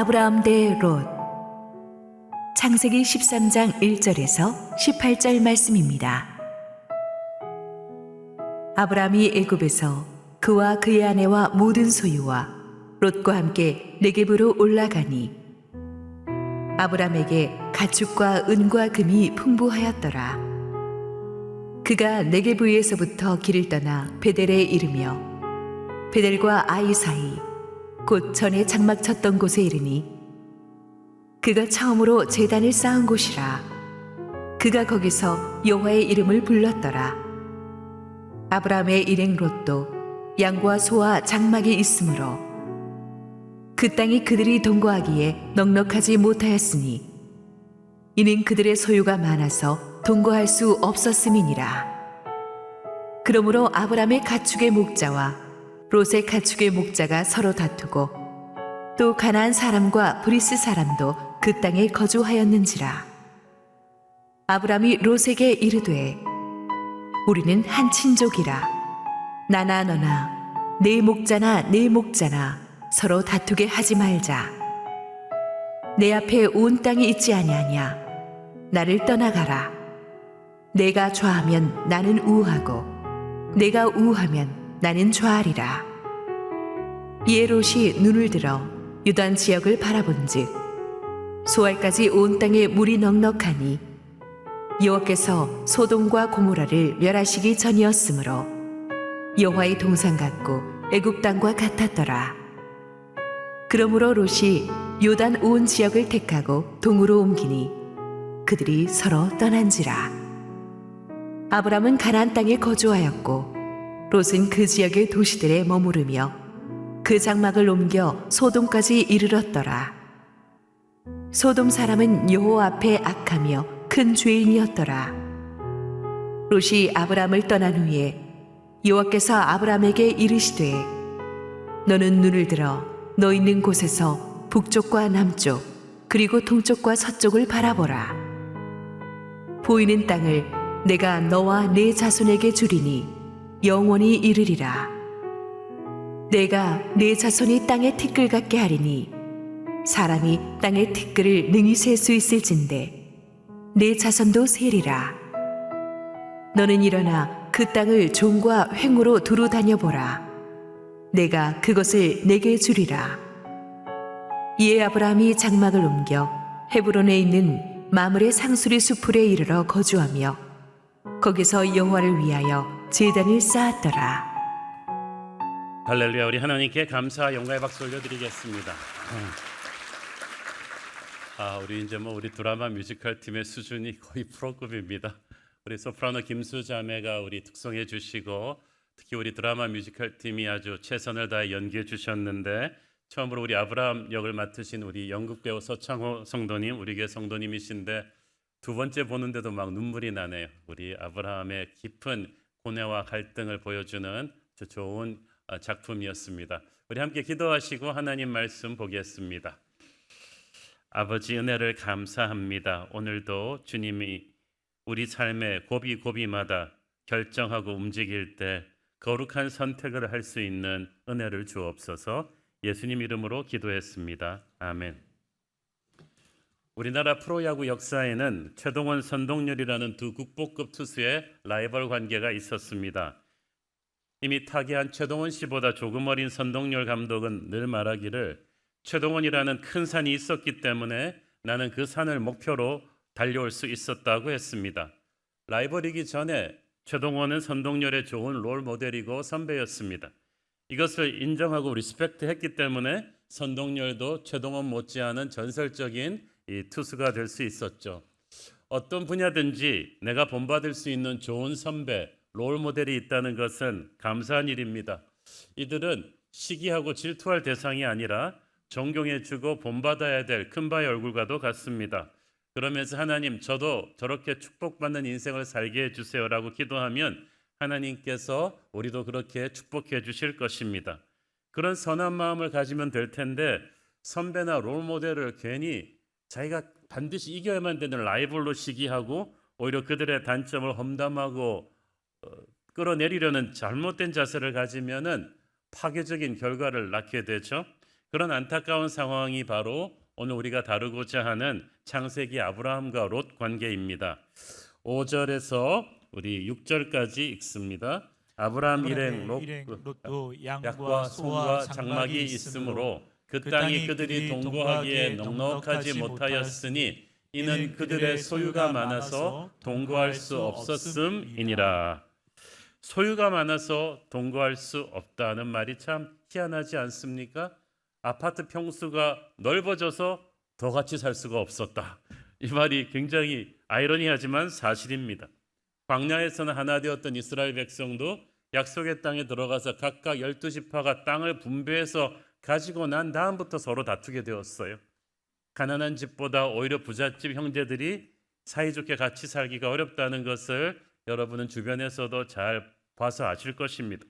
아브라함 대 롯. 창세기 13장 1절에서 18절 말씀입니다. 아브라함이 애굽에서 그와 그의 아내와 모든 소유와 롯과 함께 네겝으로 올라가니 아브라함에게 가축과 은과 금이 풍부하였더라. 그가 네겝에서부터 길을 떠나 베델에 이르며 베델과 아이 사이 곧 전에 장막 쳤던 곳에 이르니 그가 처음으로 제단을 쌓은 곳이라. 그가 거기서 여호와의 이름을 불렀더라. 아브라함의 일행 롯도 양과 소와 장막이 있으므로 그 땅이 그들이 동거하기에 넉넉하지 못하였으니 이는 그들의 소유가 많아서 동거할 수 없었음이니라. 그러므로 아브라함의 가축의 목자와 롯의 가축의 목자가 서로 다투고 또 가나안 사람과 브리스 사람도 그 땅에 거주하였는지라. 아브라함이 롯에게 이르되 우리는 한 친족이라. 나나 너나 내 목자나 내 목자나 서로 다투게 하지 말자. 내 앞에 온 땅이 있지 아니하냐. 나를 떠나가라. 내가 좌하면 나는 우하고 내가 우하면 나는 좌하리라. 이에 롯이 눈을 들어 유단 지역을 바라본즉 소알까지 온 땅에 물이 넉넉하니 여호와께서 소돔과 고모라를 멸하시기 전이었으므로 여호와의 동산 같고 애굽 땅과 같았더라. 그러므로 롯이 요단 온 지역을 택하고 동으로 옮기니 그들이 서로 떠난지라. 아브람은 가나안 땅에 거주하였고 롯은 그 지역의 도시들에 머무르며 그 장막을 옮겨 소돔까지 이르렀더라. 소돔 사람은 여호와 앞에 악하며 큰 죄인이었더라. 롯이 아브람을 떠난 후에 여호와께서 아브람에게 이르시되 너는 눈을 들어 너 있는 곳에서 북쪽과 남쪽 그리고 동쪽과 서쪽을 바라보라. 보이는 땅을 내가 너와 네 자손에게 주리니 영원히 이르리라. 내가 네 자손이 땅의 티끌 같게 하리니 사람이 땅의 티끌을 능히 셀 수 있을진데 네 자손도 세리라. 너는 일어나 그 땅을 종과 횡으로 두루 다녀보라. 내가 그것을 내게 주리라. 이에 아브라함이 장막을 옮겨 헤브론에 있는 마므레 상수리 수풀에 이르러 거주하며 거기서 여호와를 위하여 제단을 쌓았더라. 할렐루야. 우리 하나님께 감사와 영광의 박수 올려드리겠습니다. 우리 이제 우리 드라마 뮤지컬 팀의 수준이 거의 프로급입니다. 우리 소프라노 김수 자매가 우리 특송해 주시고 특히 우리 드라마 뮤지컬 팀이 아주 최선을 다해 연기해 주셨는데 처음으로 우리 아브라함 역을 맡으신 우리 연극 배우 서창호 성도님, 우리 교회 성도님이신데 두 번째 보는데도 막 눈물이 나네요. 우리 아브라함의 깊은 고뇌와 갈등을 보여주는 아주 좋은 작품이었습니다. 우리 함께 기도하시고 하나님 말씀 보겠습니다. 아버지 은혜를 감사합니다. 오늘도 주님이 우리 삶의 고비고비마다 결정하고 움직일 때 거룩한 선택을 할 수 있는 은혜를 주옵소서. 예수님 이름으로 기도했습니다. 아멘. 우리나라 프로야구 역사에는 최동원, 선동열이라는 두 국보급 투수의 라이벌 관계가 있었습니다. 이미 타계한 최동원 씨보다 조금 어린 선동열 감독은 늘 말하기를 최동원이라는 큰 산이 있었기 때문에 나는 그 산을 목표로 달려올 수 있었다고 했습니다. 라이벌이기 전에 최동원은 선동열의 좋은 롤 모델이고 선배였습니다. 이것을 인정하고 리스펙트 했기 때문에 선동열도 최동원 못지않은 전설적인 이 투수가 될 수 있었죠. 어떤 분야든지 내가 본받을 수 있는 좋은 선배, 롤 모델이 있다는 것은 감사한 일입니다. 이들은 시기하고 질투할 대상이 아니라 존경해주고 본받아야 될 큰바의 얼굴과도 같습니다. 그러면서 하나님, 저도 저렇게 축복받는 인생을 살게 해주세요라고 기도하면 하나님께서 우리도 그렇게 축복해 주실 것입니다. 그런 선한 마음을 가지면 될 텐데 선배나 롤모델을 괜히 자기가 반드시 이겨야만 되는 라이벌로 시기하고 오히려 그들의 단점을 험담하고 끌어내리려는 잘못된 자세를 가지면은 파괴적인 결과를 낳게 되죠. 그런 안타까운 상황이 바로 오늘 우리가 다루고자 하는 창세기 아브라함과 롯 관계입니다. 5절에서 우리 6절까지 읽습니다. 아브라함 일행 롯도 약과 소와 장막이 있으므로 그 땅이 그들이 동거하기에 넉넉하지 못하였으니 이는 그들의 소유가 많아서 동거할 수 없었음이니라. 소유가 많아서 동거할 수 없다는 말이 참 희한하지 않습니까? 아파트 평수가 넓어져서 더 같이 살 수가 없었다. 이 말이 굉장히 아이러니하지만 사실입니다. 광야에서는 하나 되었던 이스라엘 백성도 약속의 땅에 들어가서 각각 12지파가 땅을 분배해서 가지고 난 다음부터 서로 다투게 되었어요. 가난한 집보다 오히려 부잣집 형제들이 사이좋게 같이 살기가 어렵다는 것을 여러분은 주변에서도 잘 봐서 아실 것입니다.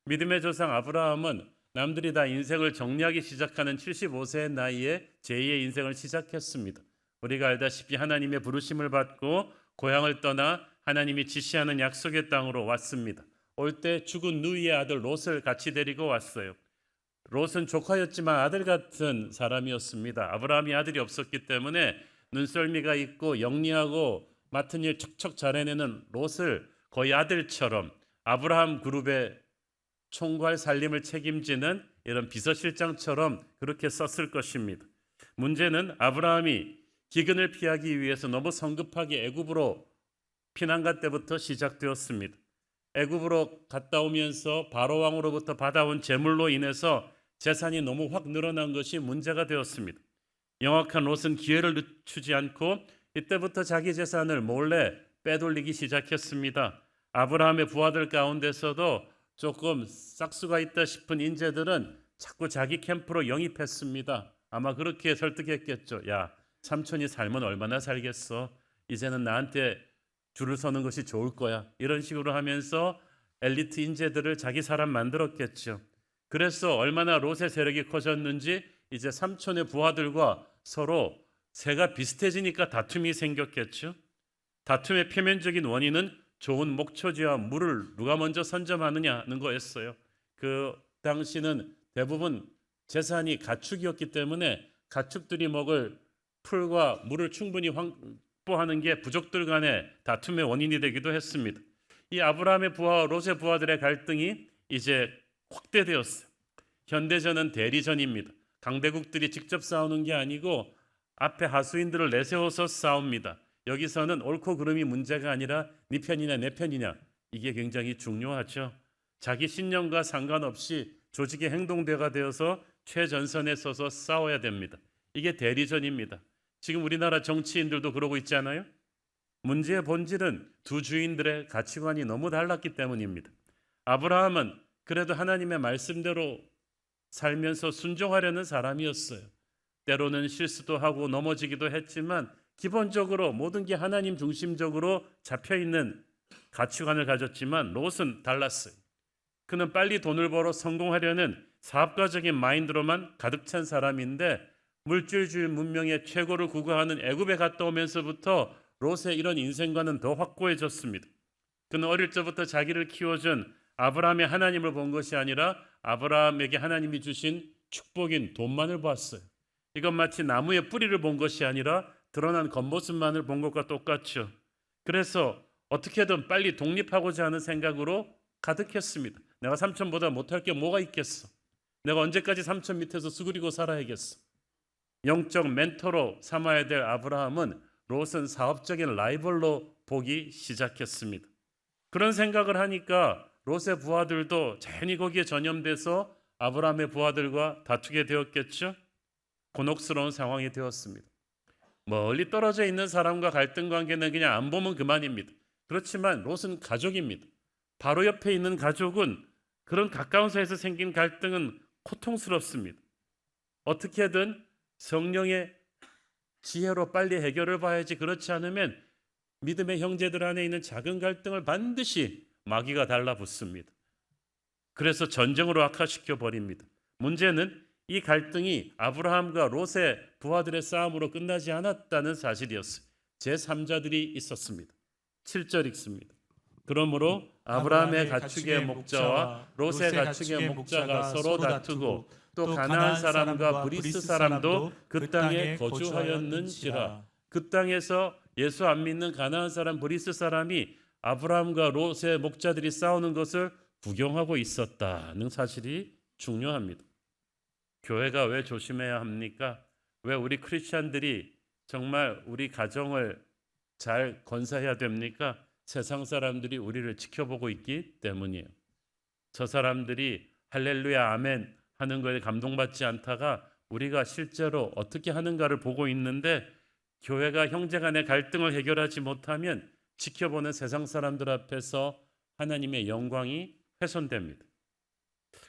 믿음의 조상 아브라함은 남들이 다 인생을 정리하기 시작하는 75세의 나이에 제2의 인생을 시작했습니다. 우리가 알다시피 하나님의 부르심을 받고 고향을 떠나 하나님이 지시하는 약속의 땅으로 왔습니다. 올 때 죽은 누이의 아들 롯을 같이 데리고 왔어요. 롯은 조카였지만 아들 같은 사람이었습니다. 아브라함이 아들이 없었기 때문에 눈썰미가 있고 영리하고 맡은 일 척척 잘해내는 롯을 거의 아들처럼 아브라함 그룹의 총괄 살림을 책임지는 이런 비서실장처럼 그렇게 썼을 것입니다. 문제는 아브라함이 기근을 피하기 위해서 너무 성급하게 애굽으로 피난갈 때부터 시작되었습니다. 애굽으로 갔다 오면서 바로 왕으로부터 받아온 재물로 인해서 재산이 너무 확 늘어난 것이 문제가 되었습니다. 영악한 롯은 기회를 늦추지 않고 이때부터 자기 재산을 몰래 빼돌리기 시작했습니다. 아브라함의 부하들 가운데서도 조금 싹수가 있다 싶은 인재들은 자꾸 자기 캠프로 영입했습니다. 아마 그렇게 설득했겠죠. 야, 삼촌이 살면 얼마나 살겠어. 이제는 나한테 줄을 서는 것이 좋을 거야. 이런 식으로 하면서 엘리트 인재들을 자기 사람 만들었겠죠. 그래서 얼마나 롯의 세력이 커졌는지 이제 삼촌의 부하들과 서로 세가 비슷해지니까 다툼이 생겼겠죠. 다툼의 표면적인 원인은 좋은 목초지와 물을 누가 먼저 선점하느냐는 거였어요. 그 당시는 대부분 재산이 가축이었기 때문에 가축들이 먹을 풀과 물을 충분히 확보하는 게 부족들 간의 다툼의 원인이 되기도 했습니다. 이 아브라함의 부하와 롯의 부하들의 갈등이 이제 확대되었어요. 현대전은 대리전입니다. 강대국들이 직접 싸우는 게 아니고 앞에 하수인들을 내세워서 싸웁니다. 여기서는 옳고 그름이 문제가 아니라 네 편이냐 내 편이냐, 이게 굉장히 중요하죠. 자기 신념과 상관없이 조직의 행동대가 되어서 최전선에 서서 싸워야 됩니다. 이게 대리전입니다. 지금 우리나라 정치인들도 그러고 있잖아요. 문제의 본질은 두 주인들의 가치관이 너무 달랐기 때문입니다. 아브라함은 그래도 하나님의 말씀대로 살면서 순종하려는 사람이었어요. 때로는 실수도 하고 넘어지기도 했지만 기본적으로 모든 게 하나님 중심적으로 잡혀있는 가치관을 가졌지만 롯은 달랐어요. 그는 빨리 돈을 벌어 성공하려는 사업가적인 마인드로만 가득 찬 사람인데 물질주의 문명의 최고를 구가하는 애굽에 갔다 오면서부터 롯의 이런 인생관은 더 확고해졌습니다. 그는 어릴 적부터 자기를 키워준 아브라함의 하나님을 본 것이 아니라 아브라함에게 하나님이 주신 축복인 돈만을 봤어요. 이건 마치 나무의 뿌리를 본 것이 아니라 드러난 겉모습만을 본 것과 똑같죠. 그래서 어떻게든 빨리 독립하고자 하는 생각으로 가득했습니다. 내가 삼촌보다 못할 게 뭐가 있겠어. 내가 언제까지 삼촌 밑에서 수그리고 살아야겠어. 영적 멘토로 삼아야 될 아브라함은 롯은 사업적인 라이벌로 보기 시작했습니다. 그런 생각을 하니까 롯의 부하들도 자연히 거기에 전염돼서 아브라함의 부하들과 다투게 되었겠죠. 곤혹스러운 상황이 되었습니다. 멀리 떨어져 있는 사람과 갈등 관계는 그냥 안 보면 그만입니다. 그렇지만 롯은 가족입니다. 바로 옆에 있는 가족은 그런 가까운 사이에서 생긴 갈등은 고통스럽습니다. 어떻게든 성령의 지혜로 빨리 해결을 봐야지. 그렇지 않으면 믿음의 형제들 안에 있는 작은 갈등을 반드시 마귀가 달라붙습니다. 그래서 전쟁으로 악화시켜 버립니다. 문제는 이 갈등이 아브라함과 롯의 부하들의 싸움으로 끝나지 않았다는 사실이었어요. 제3자들이 있었습니다. 7절 읽습니다. 그러므로 아브라함의 가축의 목자와 롯의 가축의 목자가 서로 다투고 또 가나안 사람과 브리스 사람도 그 땅에 거주하였는지라. 그 땅에서 예수 안 믿는 가나안 사람 브리스 사람이 아브라함과 롯의 목자들이 싸우는 것을 구경하고 있었다는 사실이 중요합니다. 교회가 왜 조심해야 합니까? 왜 우리 크리스찬들이 정말 우리 가정을 잘 건사해야 됩니까? 세상 사람들이 우리를 지켜보고 있기 때문이에요. 저 사람들이 할렐루야 아멘 하는 거에 감동받지 않다가 우리가 실제로 어떻게 하는가를 보고 있는데, 교회가 형제 간의 갈등을 해결하지 못하면 지켜보는 세상 사람들 앞에서 하나님의 영광이 훼손됩니다.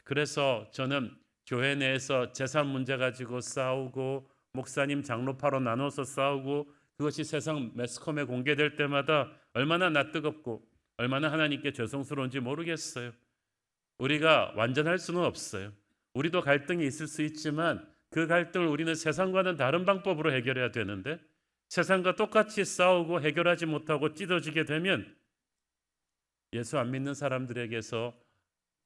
그래서 저는 교회 내에서 재산 문제 가지고 싸우고 목사님 장로파로 나눠서 싸우고 그것이 세상 매스컴에 공개될 때마다 얼마나 낯뜨겁고 얼마나 하나님께 죄송스러운지 모르겠어요. 우리가 완전할 수는 없어요. 우리도 갈등이 있을 수 있지만 그 갈등을 우리는 세상과는 다른 방법으로 해결해야 되는데, 세상과 똑같이 싸우고 해결하지 못하고 찢어지게 되면 예수 안 믿는 사람들에게서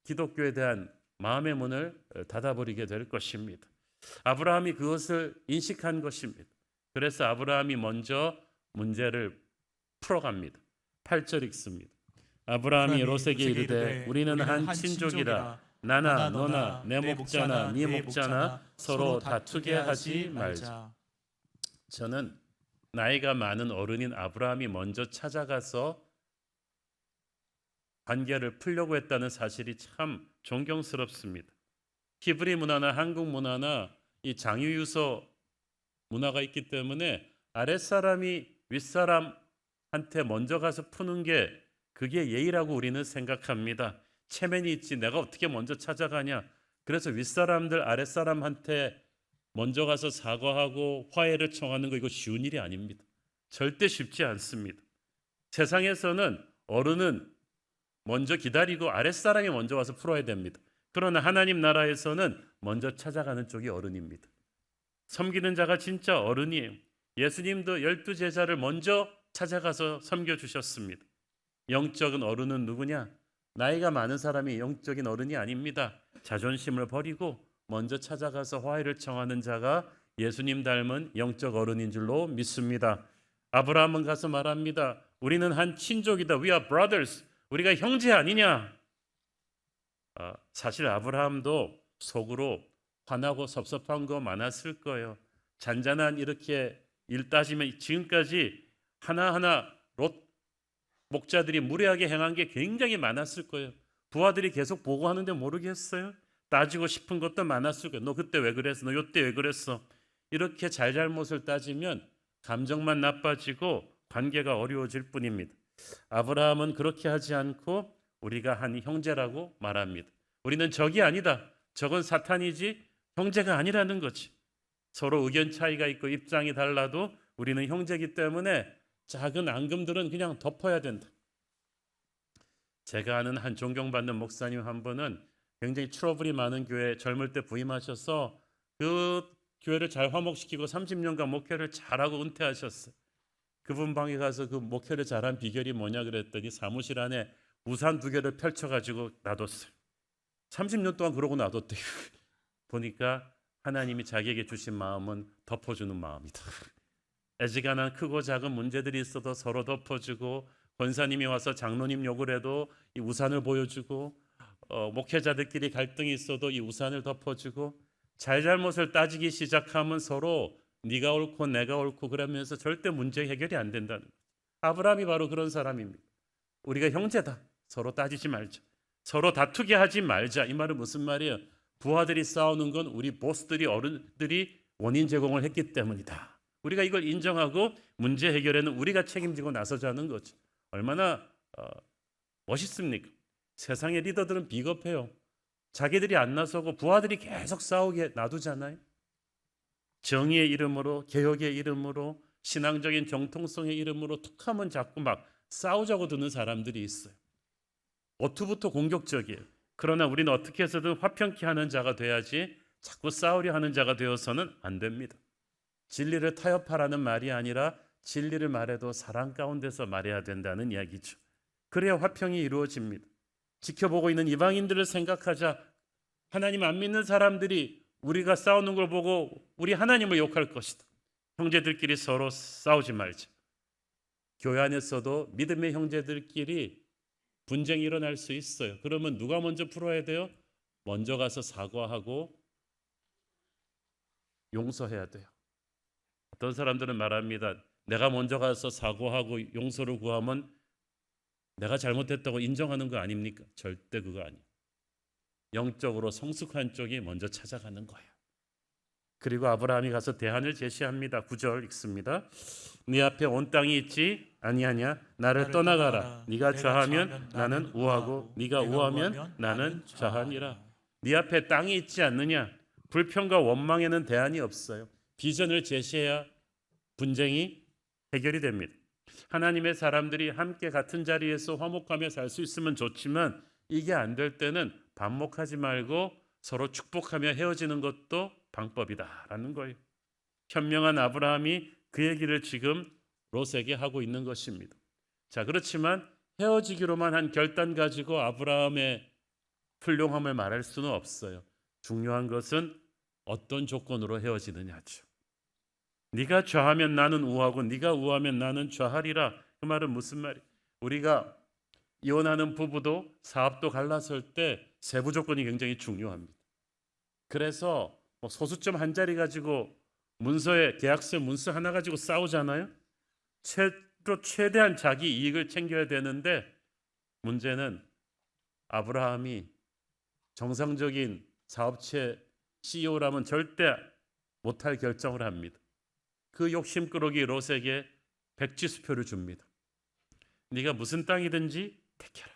기독교에 대한 마음의 문을 닫아버리게 될 것입니다. 아브라함이 그것을 인식한 것입니다. 그래서 아브라함이 먼저 문제를 풀어갑니다. 8절 읽습니다. 아브라함이 롯에게 이르되 우리는 한 친족이라 나나 너나 내 목자나 네 목자나 서로 다투게 하지 말자. 저는 나이가 많은 어른인 아브라함이 먼저 찾아가서 관계를 풀려고 했다는 사실이 참 존경스럽습니다. 히브리 문화나 한국 문화나 이 장유유서 문화가 있기 때문에 아랫사람이 윗사람한테 먼저 가서 푸는 게 그게 예의라고 우리는 생각합니다. 체면이 있지 내가 어떻게 먼저 찾아가냐. 그래서 윗사람들 아랫사람한테 먼저 가서 사과하고 화해를 청하는 거 이거 쉬운 일이 아닙니다. 절대 쉽지 않습니다. 세상에서는 어른은 먼저 기다리고 아랫사람이 먼저 와서 풀어야 됩니다. 그러나 하나님 나라에서는 먼저 찾아가는 쪽이 어른입니다. 섬기는 자가 진짜 어른이에요. 예수님도 12제자를 먼저 찾아가서 섬겨주셨습니다. 영적인 어른은 누구냐? 나이가 많은 사람이 영적인 어른이 아닙니다. 자존심을 버리고 먼저 찾아가서 화해를 청하는 자가 예수님 닮은 영적 어른인 줄로 믿습니다. 아브라함은 가서 말합니다. 우리는 한 친족이다. We are brothers. 우리가 형제 아니냐? 사실 아브라함도 속으로 화나고 섭섭한 거 많았을 거예요. 잔잔한 이렇게 일 따지면 지금까지 하나하나 롯 목자들이 무례하게 행한 게 굉장히 많았을 거예요. 부하들이 계속 보고하는데 모르겠어요? 따지고 싶은 것도 많았을 거예요. 너 그때 왜 그랬어? 너 요때 왜 그랬어? 이렇게 잘잘못을 따지면 감정만 나빠지고 관계가 어려워질 뿐입니다. 아브라함은 그렇게 하지 않고 우리가 한 형제라고 말합니다. 우리는 적이 아니다. 적은 사탄이지 형제가 아니라는 거지. 서로 의견 차이가 있고 입장이 달라도 우리는 형제이기 때문에 작은 앙금들은 그냥 덮어야 된다. 제가 아는 한 존경받는 목사님 한 분은 굉장히 트러블이 많은 교회에 젊을 때 부임하셔서 그 교회를 잘 화목시키고 30년간 목회를 잘하고 은퇴하셨어요. 그분 방에 가서 그 목회를 잘한 비결이 뭐냐 그랬더니 사무실 안에 우산 2개를 펼쳐가지고 놔뒀어요. 30년 동안 그러고 놔뒀대요. 보니까 하나님이 자기에게 주신 마음은 덮어주는 마음이다. 애지간한 크고 작은 문제들이 있어도 서로 덮어주고, 권사님이 와서 장로님 욕을 해도 이 우산을 보여주고, 목회자들끼리 갈등이 있어도 이 우산을 덮어주고, 잘잘못을 따지기 시작하면 서로 네가 옳고 내가 옳고 그러면서 절대 문제 해결이 안 된다는 거예요. 아브라함이 바로 그런 사람입니다. 우리가 형제다. 서로 따지지 말자. 서로 다투게 하지 말자. 이 말은 무슨 말이에요? 부하들이 싸우는 건 우리 보스들이 어른들이 원인 제공을 했기 때문이다. 우리가 이걸 인정하고 문제 해결에는 우리가 책임지고 나서자는 거죠. 얼마나 멋있습니까? 세상의 리더들은 비겁해요. 자기들이 안 나서고 부하들이 계속 싸우게 놔두잖아요. 정의의 이름으로, 개혁의 이름으로, 신앙적인 정통성의 이름으로 툭하면 자꾸 막 싸우자고 드는 사람들이 있어요. 어투부터 공격적이에요. 그러나 우리는 어떻게 해서든 화평케 하는 자가 돼야지 자꾸 싸우려 하는 자가 되어서는 안 됩니다. 진리를 타협하라는 말이 아니라 진리를 말해도 사랑 가운데서 말해야 된다는 이야기죠. 그래야 화평이 이루어집니다. 지켜보고 있는 이방인들을 생각하자. 하나님 안 믿는 사람들이 우리가 싸우는 걸 보고 우리 하나님을 욕할 것이다. 형제들끼리 서로 싸우지 말자. 교회 안에서도 믿음의 형제들끼리 분쟁이 일어날 수 있어요. 그러면 누가 먼저 풀어야 돼요? 먼저 가서 사과하고 용서해야 돼요. 어떤 사람들은 말합니다. 내가 먼저 가서 사과하고 용서를 구하면 내가 잘못했다고 인정하는 거 아닙니까? 절대 그거 아니에요. 영적으로 성숙한 쪽이 먼저 찾아가는 거예요. 그리고 아브라함이 가서 대안을 제시합니다. 9절 읽습니다. 네 앞에 온 땅이 있지 아니하냐? 나를 떠나가라. 네가 좌하면 나는 우하고 네가 우하면 나는 좌하니라. 네 앞에 땅이 있지 않느냐? 불평과 원망에는 대안이 없어요. 비전을 제시해야 분쟁이 해결이 됩니다. 하나님의 사람들이 함께 같은 자리에서 화목하며 살 수 있으면 좋지만 이게 안 될 때는 반목하지 말고 서로 축복하며 헤어지는 것도 방법이다라는 거예요. 현명한 아브라함이 그 얘기를 지금 롯에게 하고 있는 것입니다. 자, 그렇지만 헤어지기로만 한 결단 가지고 아브라함의 훌륭함을 말할 수는 없어요. 중요한 것은 어떤 조건으로 헤어지느냐죠. 네가 좌하면 나는 우하고 네가 우하면 나는 좌하리라. 그 말은 무슨 말이에요? 우리가 이혼하는 부부도 사업도 갈라설 때 세부 조건이 굉장히 중요합니다. 그래서 소수점 한 자리 가지고 문서에 계약서 문서 하나 가지고 싸우잖아요. 최대한 자기 이익을 챙겨야 되는데 문제는 아브라함이 정상적인 사업체 CEO라면 절대 못할 결정을 합니다. 그 욕심꾸러기 롯에게 백지수표를 줍니다. 네가 무슨 땅이든지 택해라.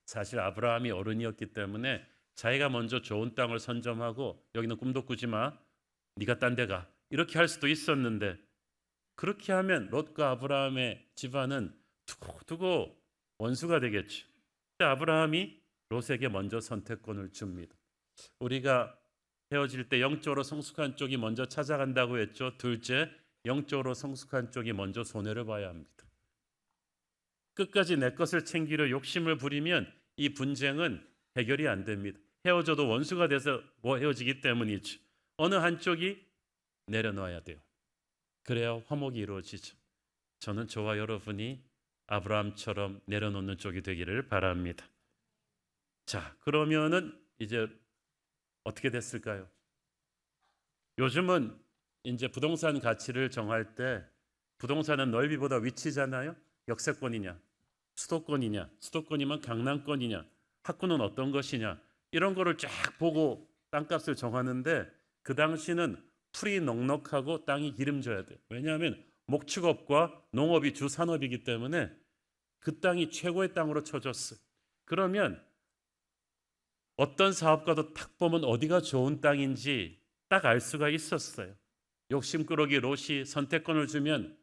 사실 아브라함이 어른이었기 때문에 자기가 먼저 좋은 땅을 선점하고 여기는 꿈도 꾸지 마. 네가 딴 데 가. 이렇게 할 수도 있었는데 그렇게 하면 롯과 아브라함의 집안은 두고두고 원수가 되겠죠. 아브라함이 롯에게 먼저 선택권을 줍니다. 우리가 헤어질 때 영적으로 성숙한 쪽이 먼저 찾아간다고 했죠. 둘째, 영적으로 성숙한 쪽이 먼저 손해를 봐야 합니다. 끝까지 내 것을 챙기려 욕심을 부리면 이 분쟁은 해결이 안 됩니다. 헤어져도 원수가 돼서 헤어지기 때문이죠. 어느 한쪽이 내려놔야 돼요. 그래야 화목이 이루어지죠. 저는 저와 여러분이 아브라함처럼 내려놓는 쪽이 되기를 바랍니다. 자, 그러면은 이제 어떻게 됐을까요? 요즘은 이제 부동산 가치를 정할 때 부동산은 넓이보다 위치잖아요. 역세권이냐, 수도권이냐, 수도권이면 강남권이냐, 학구는 어떤 것이냐 이런 거를 쫙 보고 땅값을 정하는데 그 당시는 풀이 넉넉하고 땅이 기름져야 돼요. 왜냐하면 목축업과 농업이 주 산업이기 때문에 그 땅이 최고의 땅으로 쳐졌어요. 그러면 어떤 사업가도 딱 보면 어디가 좋은 땅인지 딱 알 수가 있었어요. 욕심꾸러기 롯이 선택권을 주면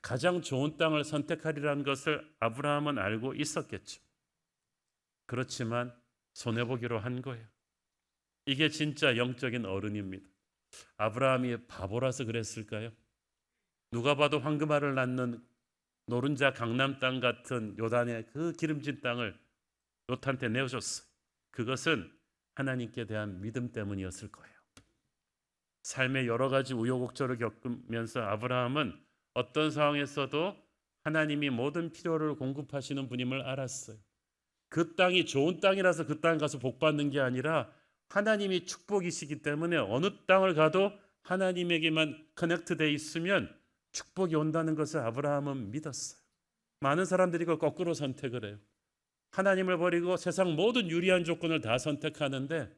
가장 좋은 땅을 선택하리라는 것을 아브라함은 알고 있었겠죠. 그렇지만 손해보기로 한 거예요. 이게 진짜 영적인 어른입니다. 아브라함이 바보라서 그랬을까요? 누가 봐도 황금알을 낳는 노른자 강남 땅 같은 요단의 그 기름진 땅을 롯한테 내어줬어요. 그것은 하나님께 대한 믿음 때문이었을 거예요. 삶의 여러 가지 우여곡절을 겪으면서 아브라함은 어떤 상황에서도 하나님이 모든 필요를 공급하시는 분임을 알았어요. 그 땅이 좋은 땅이라서 그 땅 가서 복 받는 게 아니라 하나님이 축복이시기 때문에 어느 땅을 가도 하나님에게만 커넥트되어 있으면 축복이 온다는 것을 아브라함은 믿었어요. 많은 사람들이 그걸 거꾸로 선택을 해요. 하나님을 버리고 세상 모든 유리한 조건을 다 선택하는데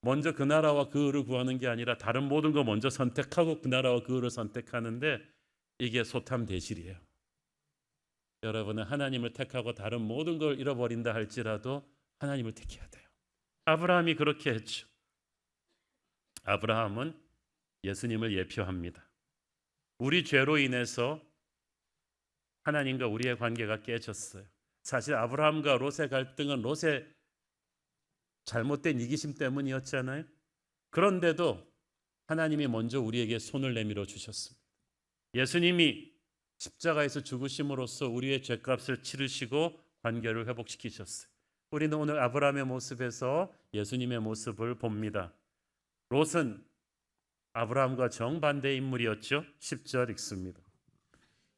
먼저 그 나라와 그 의를 구하는 게 아니라 다른 모든 거 먼저 선택하고 그 나라와 그 의를 선택하는데 이게 소탐대실이에요. 여러분은 하나님을 택하고 다른 모든 걸 잃어버린다 할지라도 하나님을 택해야 돼요. 아브라함이 그렇게 했죠. 아브라함은 예수님을 예표합니다. 우리 죄로 인해서 하나님과 우리의 관계가 깨졌어요. 사실 아브라함과 롯의 갈등은 롯의 잘못된 이기심 때문이었잖아요. 그런데도 하나님이 먼저 우리에게 손을 내밀어 주셨습니다. 예수님이 십자가에서 죽으심으로써 우리의 죄값을 치르시고 관계를 회복시키셨어요. 우리는 오늘 아브라함의 모습에서 예수님의 모습을 봅니다. 롯은 아브라함과 정반대의 인물이었죠. 10절 읽습니다.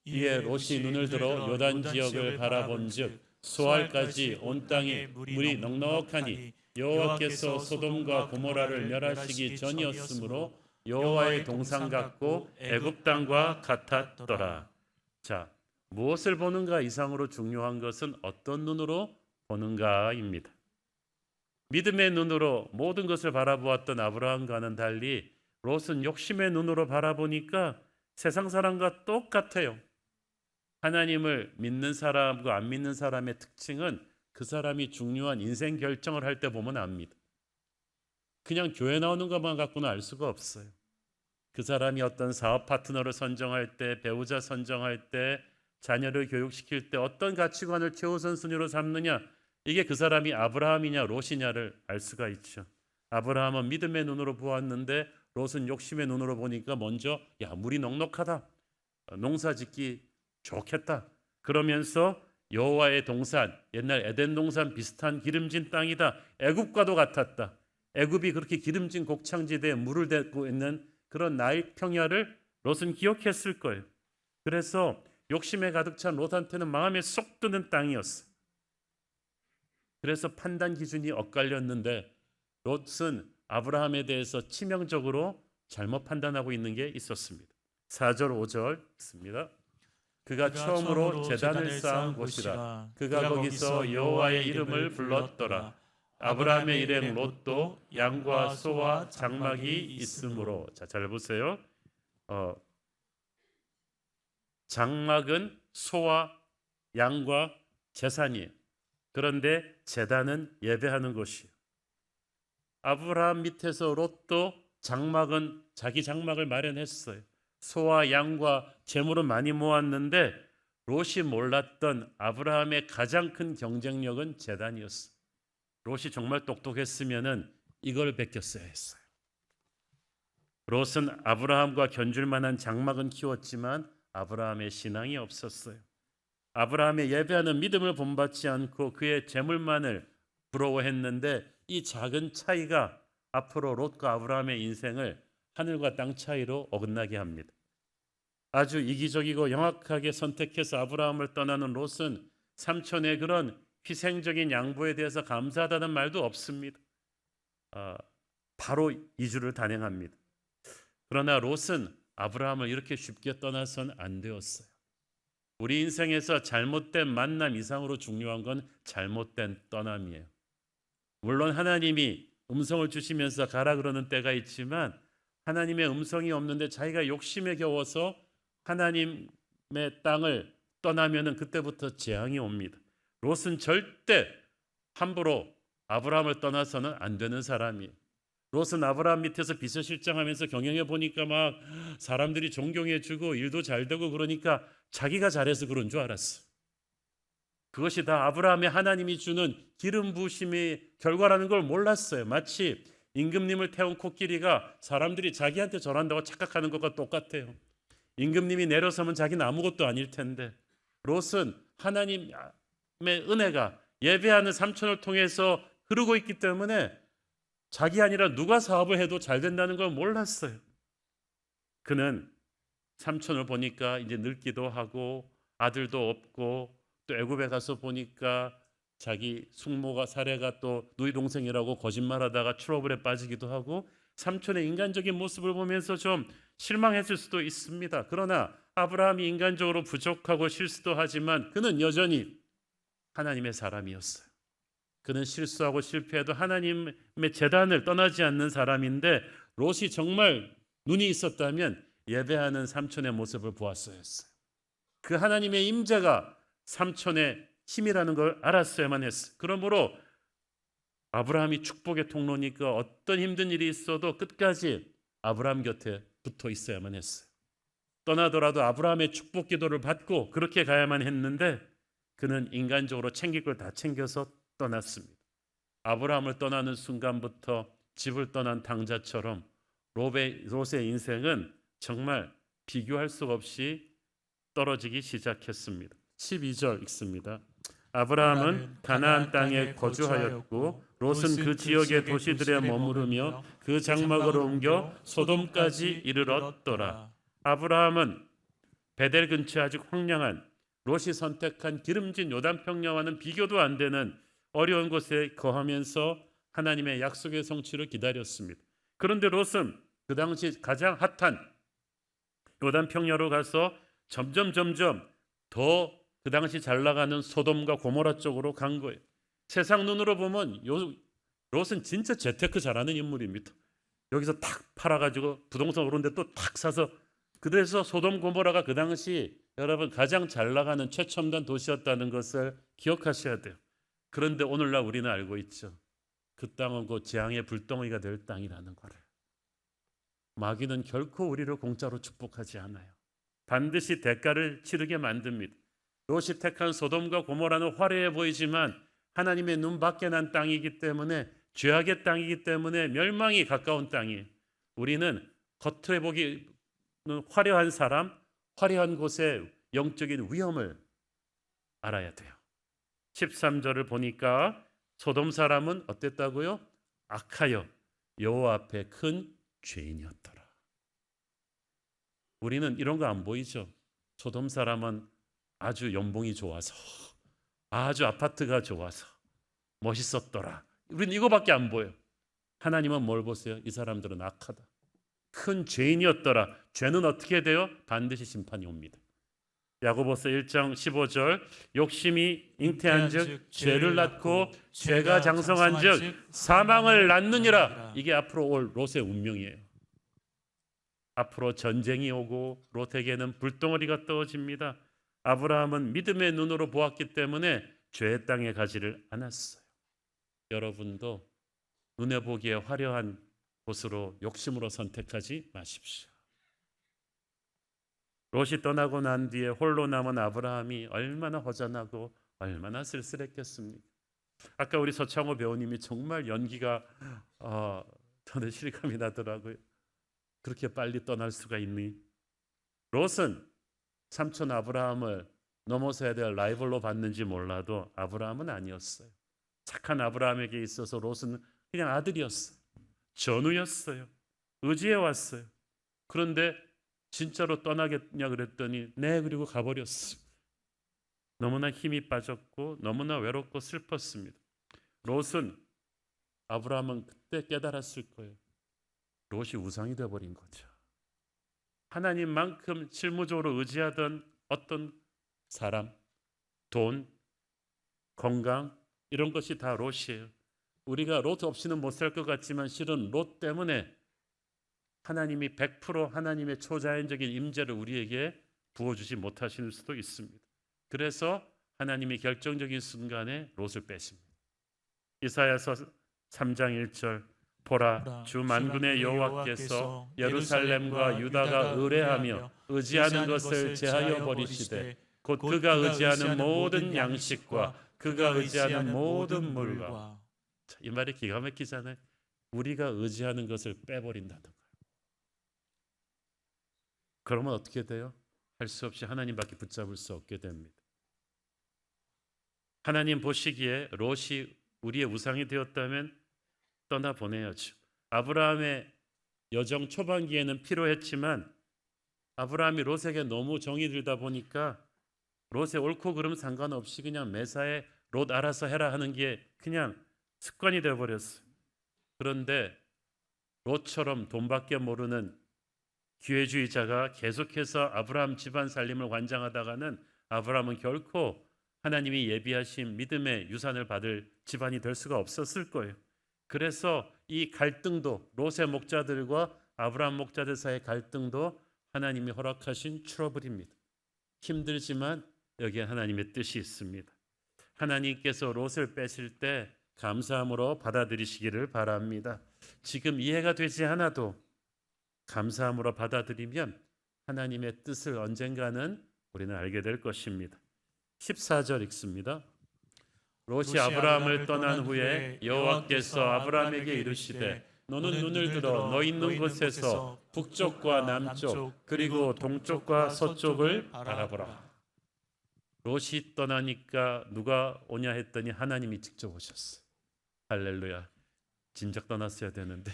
이에 롯이 눈을 들어 요단 지역을 바라본즉 소알까지 온 땅에 물이 넉넉하니 여호와께서 소돔과 고모라를 멸하시기 전이었으므로 여호와의 동산 같고 애굽 땅과 같았더라. 자, 무엇을 보는가 이상으로 중요한 것은 어떤 눈으로 보는가입니다. 믿음의 눈으로 모든 것을 바라보았던 아브라함과는 달리 롯은 욕심의 눈으로 바라보니까 세상 사람과 똑같아요. 하나님을 믿는 사람과 안 믿는 사람의 특징은 그 사람이 중요한 인생 결정을 할 때 보면 압니다. 그냥 교회 나오는 것만 갖고는 알 수가 없어요. 그 사람이 어떤 사업 파트너를 선정할 때, 배우자 선정할 때, 자녀를 교육시킬 때 어떤 가치관을 최우선순위로 삼느냐, 이게 그 사람이 아브라함이냐 롯이냐를 알 수가 있죠. 아브라함은 믿음의 눈으로 보았는데 롯은 욕심의 눈으로 보니까 먼저 물이 넉넉하다, 농사짓기 좋겠다, 그러면서 여호와의 동산, 옛날 에덴 동산 비슷한 기름진 땅이다, 애굽과도 같았다, 애굽이 그렇게 기름진 곡창지대에 물을 대고 있는 그런 나일 평야를 롯은 기억했을 거예요. 그래서 욕심에 가득 찬 롯한테는 마음에 쏙 드는 땅이었어요. 그래서 판단 기준이 엇갈렸는데 롯은 아브라함에 대해서 치명적으로 잘못 판단하고 있는 게 있었습니다. 4절 5절 있습니다. 그가 처음으로 제단을 쌓은 곳이라. 그가 거기서 여호와의 이름을 불렀더라. 아브라함의 일행 롯도 양과 소와 장막이 있으므로. 자, 잘 보세요. 장막은 소와 양과 재산이에요. 그런데 제단은 예배하는 곳이에요. 아브라함 밑에서 롯도 장막은 자기 장막을 마련했어요. 소와 양과 재물은 많이 모았는데 롯이 몰랐던 아브라함의 가장 큰 경쟁력은 제단이었어요. 롯이 정말 똑똑했으면은 이걸 베꼈어야 했어요. 롯은 아브라함과 견줄 만한 장막은 키웠지만 아브라함의 신앙이 없었어요. 아브라함의 예배하는 믿음을 본받지 않고 그의 재물만을 부러워했는데 이 작은 차이가 앞으로 롯과 아브라함의 인생을 하늘과 땅 차이로 어긋나게 합니다. 아주 이기적이고 영악하게 선택해서 아브라함을 떠나는 롯은 삼촌의 그런 희생적인 양보에 대해서 감사하다는 말도 없습니다. 바로 이주를 단행합니다. 그러나 롯은 아브라함을 이렇게 쉽게 떠나선 안 되었어요. 우리 인생에서 잘못된 만남 이상으로 중요한 건 잘못된 떠남이에요. 물론 하나님이 음성을 주시면서 가라 그러는 때가 있지만 하나님의 음성이 없는데 자기가 욕심에 겨워서 하나님의 땅을 떠나면은 그때부터 재앙이 옵니다. 롯은 절대 함부로 아브라함을 떠나서는 안 되는 사람이에요. 롯은 아브라함 밑에서 비서실장하면서 경영해 보니까 막 사람들이 존경해주고 일도 잘 되고 그러니까 자기가 잘해서 그런 줄 알았어. 그것이 다 아브라함의 하나님이 주는 기름 부으심의 결과라는 걸 몰랐어요. 마치 임금님을 태운 코끼리가 사람들이 자기한테 절한다고 착각하는 것과 똑같아요. 임금님이 내려서면 자기는 아무것도 아닐 텐데 롯은 하나님의 은혜가 예배하는 삼촌을 통해서 흐르고 있기 때문에 자기 아니라 누가 사업을 해도 잘 된다는 걸 몰랐어요. 그는 삼촌을 보니까 이제 늙기도 하고 아들도 없고 또 애굽에 가서 보니까 자기 숙모가 사례가 또 누이 동생이라고 거짓말하다가 트러블에 빠지기도 하고 삼촌의 인간적인 모습을 보면서 좀 실망했을 수도 있습니다. 그러나 아브라함이 인간적으로 부족하고 실수도 하지만 그는 여전히 하나님의 사람이었어요. 그는 실수하고 실패해도 하나님의 제단을 떠나지 않는 사람인데 롯이 정말 눈이 있었다면 예배하는 삼촌의 모습을 보았어야 했어요. 그 하나님의 임재가 삼촌의 힘이라는 걸 알았어야만 했어요. 그러므로 아브라함이 축복의 통로니까 어떤 힘든 일이 있어도 끝까지 아브라함 곁에 붙어 있어야만 했어요. 떠나더라도 아브라함의 축복 기도를 받고 그렇게 가야만 했는데 그는 인간적으로 챙길 걸 다 챙겨서 떠났습니다. 아브라함을 떠나는 순간부터 집을 떠난 당자처럼 롯의 인생은 정말 비교할 수 없이 떨어지기 시작했습니다. 12절 읽습니다. 아브라함은 가나안 땅에 거주하였고 롯은 그 지역의 도시들에 머무르며 그 장막으로 옮겨 소돔까지 이르렀더라. 아브라함은 베델 근처 아직 황량한 롯이 선택한 기름진 요단 평야와는 비교도 안 되는 어려운 곳에 거하면서 하나님의 약속의 성취를 기다렸습니다. 그런데 롯은 그 당시 가장 핫한 요단 평야로 가서 점점 더 그 당시 잘 나가는 소돔과 고모라 쪽으로 간 거예요. 세상 눈으로 보면 롯은 진짜 재테크 잘하는 인물입니다. 여기서 탁 팔아가지고 부동산 오른데 또 탁 사서, 그래서 소돔 고모라가 그 당시 여러분 가장 잘 나가는 최첨단 도시였다는 것을 기억하셔야 돼요. 그런데 오늘날 우리는 알고 있죠. 그 땅은 곧 재앙의 불덩이가 될 땅이라는 거를. 마귀는 결코 우리를 공짜로 축복하지 않아요. 반드시 대가를 치르게 만듭니다. 롯이 택한 소돔과 고모라는 화려해 보이지만 하나님의 눈 밖에 난 땅이기 때문에, 죄악의 땅이기 때문에 멸망이 가까운 땅이에요. 우리는 겉에 보기는 화려한 사람, 화려한 곳의 영적인 위험을 알아야 돼요. 13절을 보니까 소돔 사람은 어땠다고요? 악하여 여호와 앞에 큰 죄인이었더라. 우리는 이런 거 안 보이죠? 소돔 사람은 아주 연봉이 좋아서, 아주 아파트가 좋아서 멋있었더라. 우리는 이거밖에 안 보여. 하나님은 뭘 보세요? 이 사람들은 악하다, 큰 죄인이었더라. 죄는 어떻게 돼요? 반드시 심판이 옵니다. 야고보서 1장 15절, 욕심이 잉태한즉 죄를 낳고 죄가 장성한즉 사망을 낳느니라. 이게 앞으로 올 롯의 운명이에요. 앞으로 전쟁이 오고 롯에게는 불덩어리가 떠집니다. 아브라함은 믿음의 눈으로 보았기 때문에 죄의 땅에 가지를 않았어요. 여러분도 눈에 보기에 화려한 곳으로 욕심으로 선택하지 마십시오. 롯이 떠나고 난 뒤에 홀로 남은 아브라함이 얼마나 허전하고 얼마나 쓸쓸했겠습니까? 아까 우리 서창호 배우님이 정말 연기가 저는 실감이 나더라고요. 그렇게 빨리 떠날 수가 있니? 롯은 삼촌 아브라함을 넘어서야 될 라이벌로 봤는지 몰라도 아브라함은 아니었어요. 착한 아브라함에게 있어서 롯은 그냥 아들이었어요. 전우였어요. 의지해 왔어요. 그런데 진짜로 떠나겠냐 그랬더니 네, 그리고 가버렸어요. 너무나 힘이 빠졌고 너무나 외롭고 슬펐습니다. 롯은, 아브라함은 그때 깨달았을 거예요. 롯이 우상이 되어버린 거죠. 하나님만큼 실무적으로 의지하던 어떤 사람, 돈, 건강, 이런 것이 다 롯이에요. 우리가 롯 없이는 못 살 것 같지만 실은 롯 때문에 하나님이 100% 하나님의 초자연적인 임재를 우리에게 부어주지 못하실 수도 있습니다. 그래서 하나님이 결정적인 순간에 롯을 빼십니다. 이사야서 3장 1절, 보라, 주 만군의 여호와께서 예루살렘과 유다가 의뢰하며 의지하는 것을 제하여 버리시되 곧 그가 의지하는 모든 양식과 그가 의지하는 모든 물과. 이 말이 기가 막히잖아요. 우리가 의지하는 것을 빼버린다는 거예요. 그러면 어떻게 돼요? 할 수 없이 하나님밖에 붙잡을 수 없게 됩니다. 하나님 보시기에 롯이 우리의 우상이 되었다면 떠나보내야죠. 아브라함의 여정 초반기에는 필요했지만 아브라함이 롯에게 너무 정이 들다 보니까 롯의 옳고 그름 상관없이 그냥 매사에 롯 알아서 해라 하는 게 그냥 습관이 되어버렸어요. 그런데 롯처럼 돈밖에 모르는 기회주의자가 계속해서 아브라함 집안 살림을 관장하다가는 아브라함은 결코 하나님이 예비하신 믿음의 유산을 받을 집안이 될 수가 없었을 거예요. 그래서 이 갈등도, 롯의 목자들과 아브라함 목자들 사이의 갈등도 하나님이 허락하신 트러블입니다. 힘들지만 여기에 하나님의 뜻이 있습니다. 하나님께서 롯을 빼실 때 감사함으로 받아들이시기를 바랍니다. 지금 이해가 되지 않아도 감사함으로 받아들이면 하나님의 뜻을 언젠가는 우리는 알게 될 것입니다. 14절 읽습니다. 롯이 아브라함을 떠난 후에 여호와께서 아브라함에게 이르시되 너는 눈을 들어 너 있는 곳에서 북쪽과 남쪽 그리고 동쪽과 서쪽을 바라보라. 롯이 떠나니까 누가 오냐 했더니 하나님이 직접 오셨어. 할렐루야. 진작 떠났어야 되는데.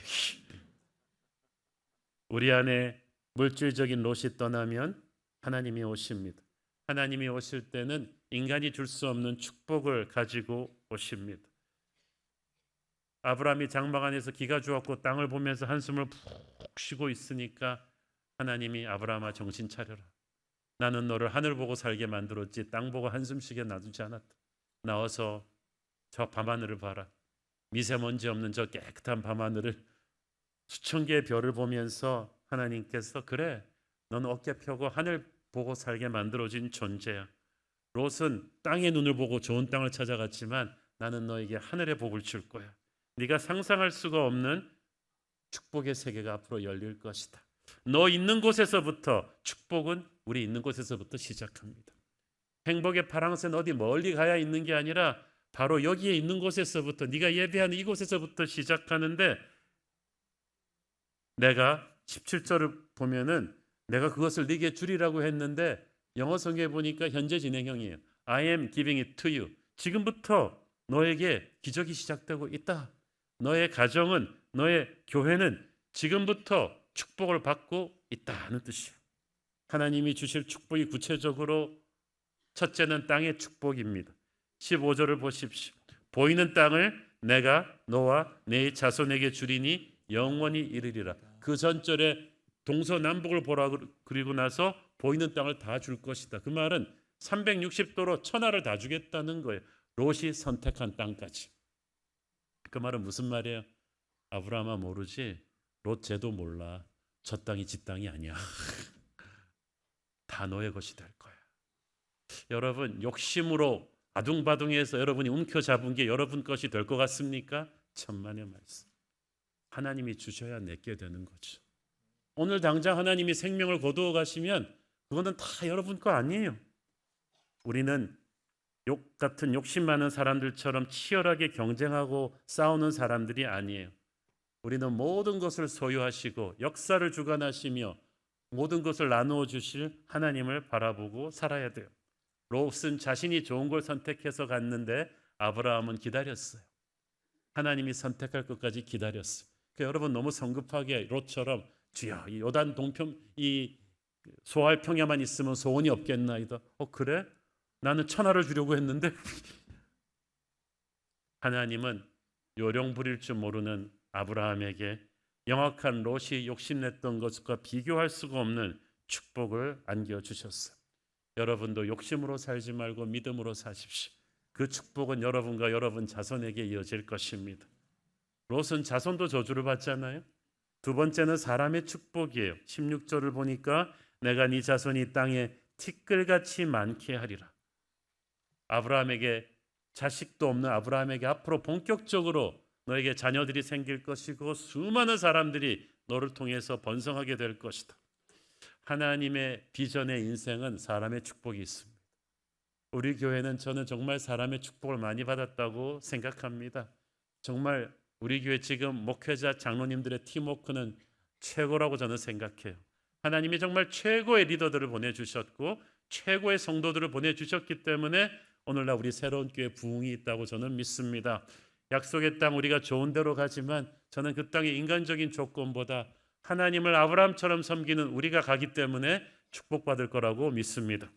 우리 안에 물질적인 롯이 떠나면 하나님이 오십니다. 하나님이 오실 때는 인간이 줄 수 없는 축복을 가지고 오십니다. 아브라함이 장막 안에서 기가 죽었고 땅을 보면서 한숨을 푹 쉬고 있으니까 하나님이 아브라함아 정신 차려라. 나는 너를 하늘 보고 살게 만들었지 땅 보고 한숨 쉬게 놔두지 않았다. 나와서 저 밤하늘을 봐라. 미세먼지 없는 저 깨끗한 밤하늘을 수천 개의 별을 보면서 하나님께서 그래 넌 어깨 펴고 하늘 보고 살게 만들어진 존재야. 롯은 땅의 눈을 보고 좋은 땅을 찾아갔지만 나는 너에게 하늘의 복을 줄 거야. 네가 상상할 수가 없는 축복의 세계가 앞으로 열릴 것이다. 너 있는 곳에서부터 축복은 우리 있는 곳에서부터 시작합니다. 행복의 파랑새는 어디 멀리 가야 있는 게 아니라 바로 여기에 있는 곳에서부터 네가 예배하는 이곳에서부터 시작하는데 내가 17절을 보면은 내가 그것을 네게 주리라고 했는데 영어 성경에 보니까 현재 진행형이에요. I am giving it to you. 지금부터 너에게 기적이 시작되고 있다. 너의 가정은 너의 교회는 지금부터 축복을 받고 있다는 뜻이에요. 하나님이 주실 축복이 구체적으로 첫째는 땅의 축복입니다. 15절을 보십시오. 보이는 땅을 내가 너와 네 자손에게 주리니 영원히 이르리라. 그 전절에 동서남북을 보라 그리고 나서 보이는 땅을 다 줄 것이다. 그 말은 360도로 천하를 다 주겠다는 거예요. 롯이 선택한 땅까지. 그 말은 무슨 말이에요? 아브라함아 모르지? 롯 쟤도 몰라. 저 땅이 지 땅이 아니야. 다 너의 것이 될 거야. 여러분 욕심으로 아둥바둥해서 여러분이 움켜잡은 게 여러분 것이 될 것 같습니까? 천만의 말씀. 하나님이 주셔야 내게 되는 거죠. 오늘 당장 하나님이 생명을 거두어 가시면 그거는 다 여러분 거 아니에요. 우리는 욕 같은 욕심 많은 사람들처럼 치열하게 경쟁하고 싸우는 사람들이 아니에요. 우리는 모든 것을 소유하시고 역사를 주관하시며 모든 것을 나누어 주실 하나님을 바라보고 살아야 돼요. 롯은 자신이 좋은 걸 선택해서 갔는데 아브라함은 기다렸어요. 하나님이 선택할 것까지 기다렸어요. 그러니까 여러분 너무 성급하게 롯처럼 주여 이 요단 동편 이 소할 평야만 있으면 소원이 없겠나이다. 그래? 나는 천하를 주려고 했는데 하나님은 요령 부릴 줄 모르는 아브라함에게 영악한 롯이 욕심냈던 것과 비교할 수가 없는 축복을 안겨주셨어요. 여러분도 욕심으로 살지 말고 믿음으로 사십시오. 그 축복은 여러분과 여러분 자손에게 이어질 것입니다. 롯은 자손도 저주를 받잖아요. 두 번째는 사람의 축복이에요. 16절을 보니까 내가 네 자손이 땅에 티끌같이 많게 하리라. 아브라함에게 자식도 없는 아브라함에게 앞으로 본격적으로 너에게 자녀들이 생길 것이고 수많은 사람들이 너를 통해서 번성하게 될 것이다. 하나님의 비전의 인생은 사람의 축복이 있습니다. 우리 교회는 저는 정말 사람의 축복을 많이 받았다고 생각합니다. 정말 우리 교회 지금 목회자 장로님들의 팀워크는 최고라고 저는 생각해요. 하나님이 정말 최고의 리더들을 보내주셨고 최고의 성도들을 보내주셨기 때문에 오늘날 우리 새로운 교회 부흥이 있다고 저는 믿습니다. 약속의 땅 우리가 좋은 데로 가지만 저는 그 땅의 인간적인 조건보다 하나님을 아브라함처럼 섬기는 우리가 가기 때문에 축복받을 거라고 믿습니다.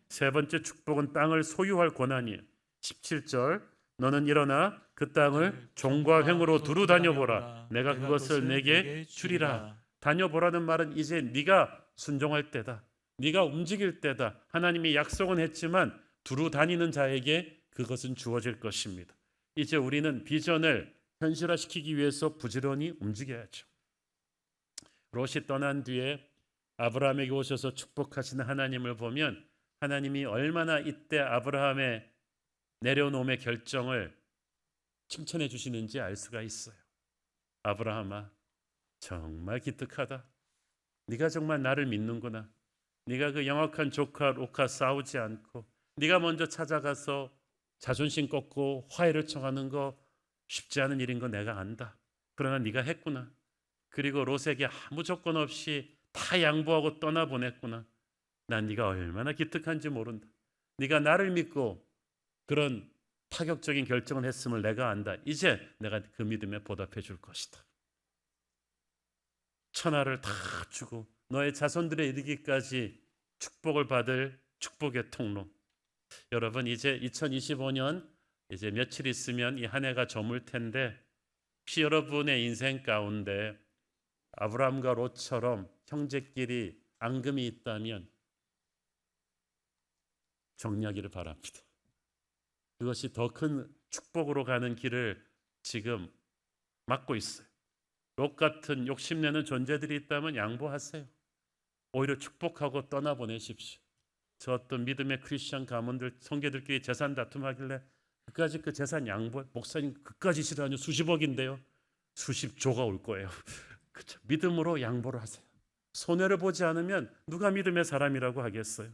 세 번째 축복은 땅을 소유할 권한이에요. 17절 너는 일어나 그 땅을 종과 횡으로 두루 다녀보라. 내가 그것을 내게 주리라. 다녀보라는 말은 이제 네가 순종할 때다. 네가 움직일 때다. 하나님이 약속은 했지만 두루 다니는 자에게 그것은 주어질 것입니다. 이제 우리는 비전을 현실화시키기 위해서 부지런히 움직여야죠. 롯이 떠난 뒤에 아브라함에게 오셔서 축복하시는 하나님을 보면 하나님이 얼마나 이때 아브라함의 내려놓음의 결정을 칭찬해 주시는지 알 수가 있어요. 아브라함아 정말 기특하다. 네가 정말 나를 믿는구나. 네가 그 영악한 조카 롯과 싸우지 않고 네가 먼저 찾아가서 자존심 꺾고 화해를 청하는 거 쉽지 않은 일인 거 내가 안다. 그러나 네가 했구나. 그리고 롯에게 아무 조건 없이 다 양보하고 떠나보냈구나. 난 네가 얼마나 기특한지 모른다. 네가 나를 믿고 그런 파격적인 결정을 했음을 내가 안다. 이제 내가 그 믿음에 보답해 줄 것이다. 천하를 다 주고 너의 자손들에 이르기까지 축복을 받을 축복의 통로. 여러분, 이제 2025년 이제 며칠 있으면 이 한 해가 저물 텐데, 혹시 여러분의 인생 가운데 아브라함과 롯처럼 형제끼리 앙금이 있다면 정리하기를 바랍니다. 그것이 더 큰 축복으로 가는 길을 지금 막고 있어요. 롯 같은 욕심내는 존재들이 있다면 양보하세요. 오히려 축복하고 떠나보내십시오. 저 어떤 믿음의 크리스천 가문들, 성계들끼리 재산 다툼하길래 그까지 그 재산 양보, 목사님 그까지 싫어하냐, 수십억인데요. 수십조가 올 거예요. 그쵸? 믿음으로 양보를 하세요. 손해를 보지 않으면 누가 믿음의 사람이라고 하겠어요?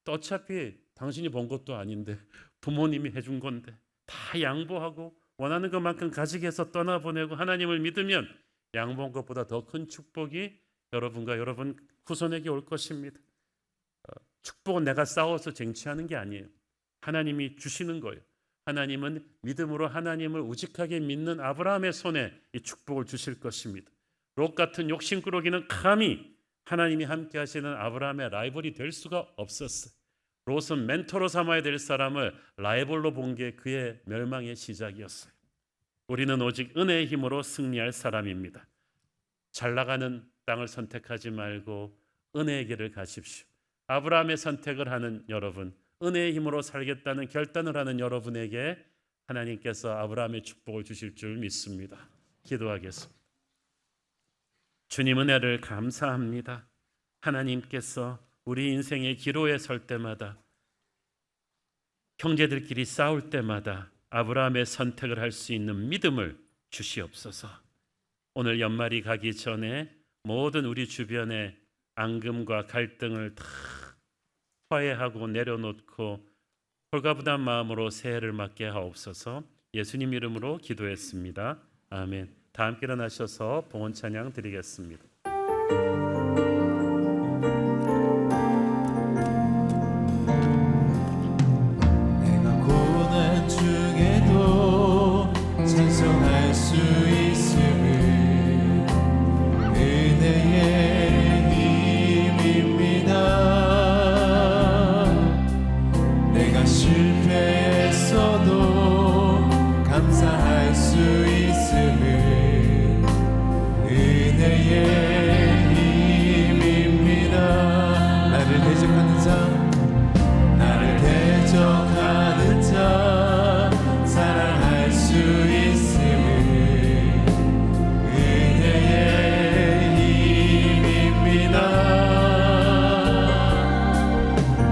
또 어차피 당신이 번 것도 아닌데 부모님이 해준 건데 다 양보하고 원하는 것만큼 가지게 해서 떠나보내고 하나님을 믿으면 양보한 것보다 더 큰 축복이 여러분과 여러분 후손에게 올 것입니다. 축복은 내가 싸워서 쟁취하는 게 아니에요. 하나님이 주시는 거예요. 하나님은 믿음으로 하나님을 우직하게 믿는 아브라함의 손에 이 축복을 주실 것입니다. 롯 같은 욕심꾸러기는 감히 하나님이 함께 하시는 아브라함의 라이벌이 될 수가 없었어요. 롯은 멘토로 삼아야 될 사람을 라이벌로 본 게 그의 멸망의 시작이었어요. 우리는 오직 은혜의 힘으로 승리할 사람입니다. 잘 나가는 땅을 선택하지 말고 은혜의 길을 가십시오. 아브라함의 선택을 하는 여러분, 은혜의 힘으로 살겠다는 결단을 하는 여러분에게 하나님께서 아브라함의 축복을 주실 줄 믿습니다. 기도하겠습니다. 주님, 은혜를 감사합니다. 하나님께서 우리 인생의 기로에 설 때마다, 형제들끼리 싸울 때마다 아브라함의 선택을 할 수 있는 믿음을 주시옵소서. 오늘 연말이 가기 전에 모든 우리 주변의 앙금과 갈등을 다 화해하고 내려놓고 홀가분한 마음으로 새해를 맞게 하옵소서. 예수님 이름으로 기도했습니다. 아멘. 다 함께 일어나셔서 봉헌 찬양 드리겠습니다. 내가 고난 중에도 찬송할 수 있음을 은혜의 힘입니다. 내가 실패했어도 감사할 수 있음을 은혜의 힘입니다. 나를 대적하는 자 사랑할 수 있음을 은혜의 힘입니다.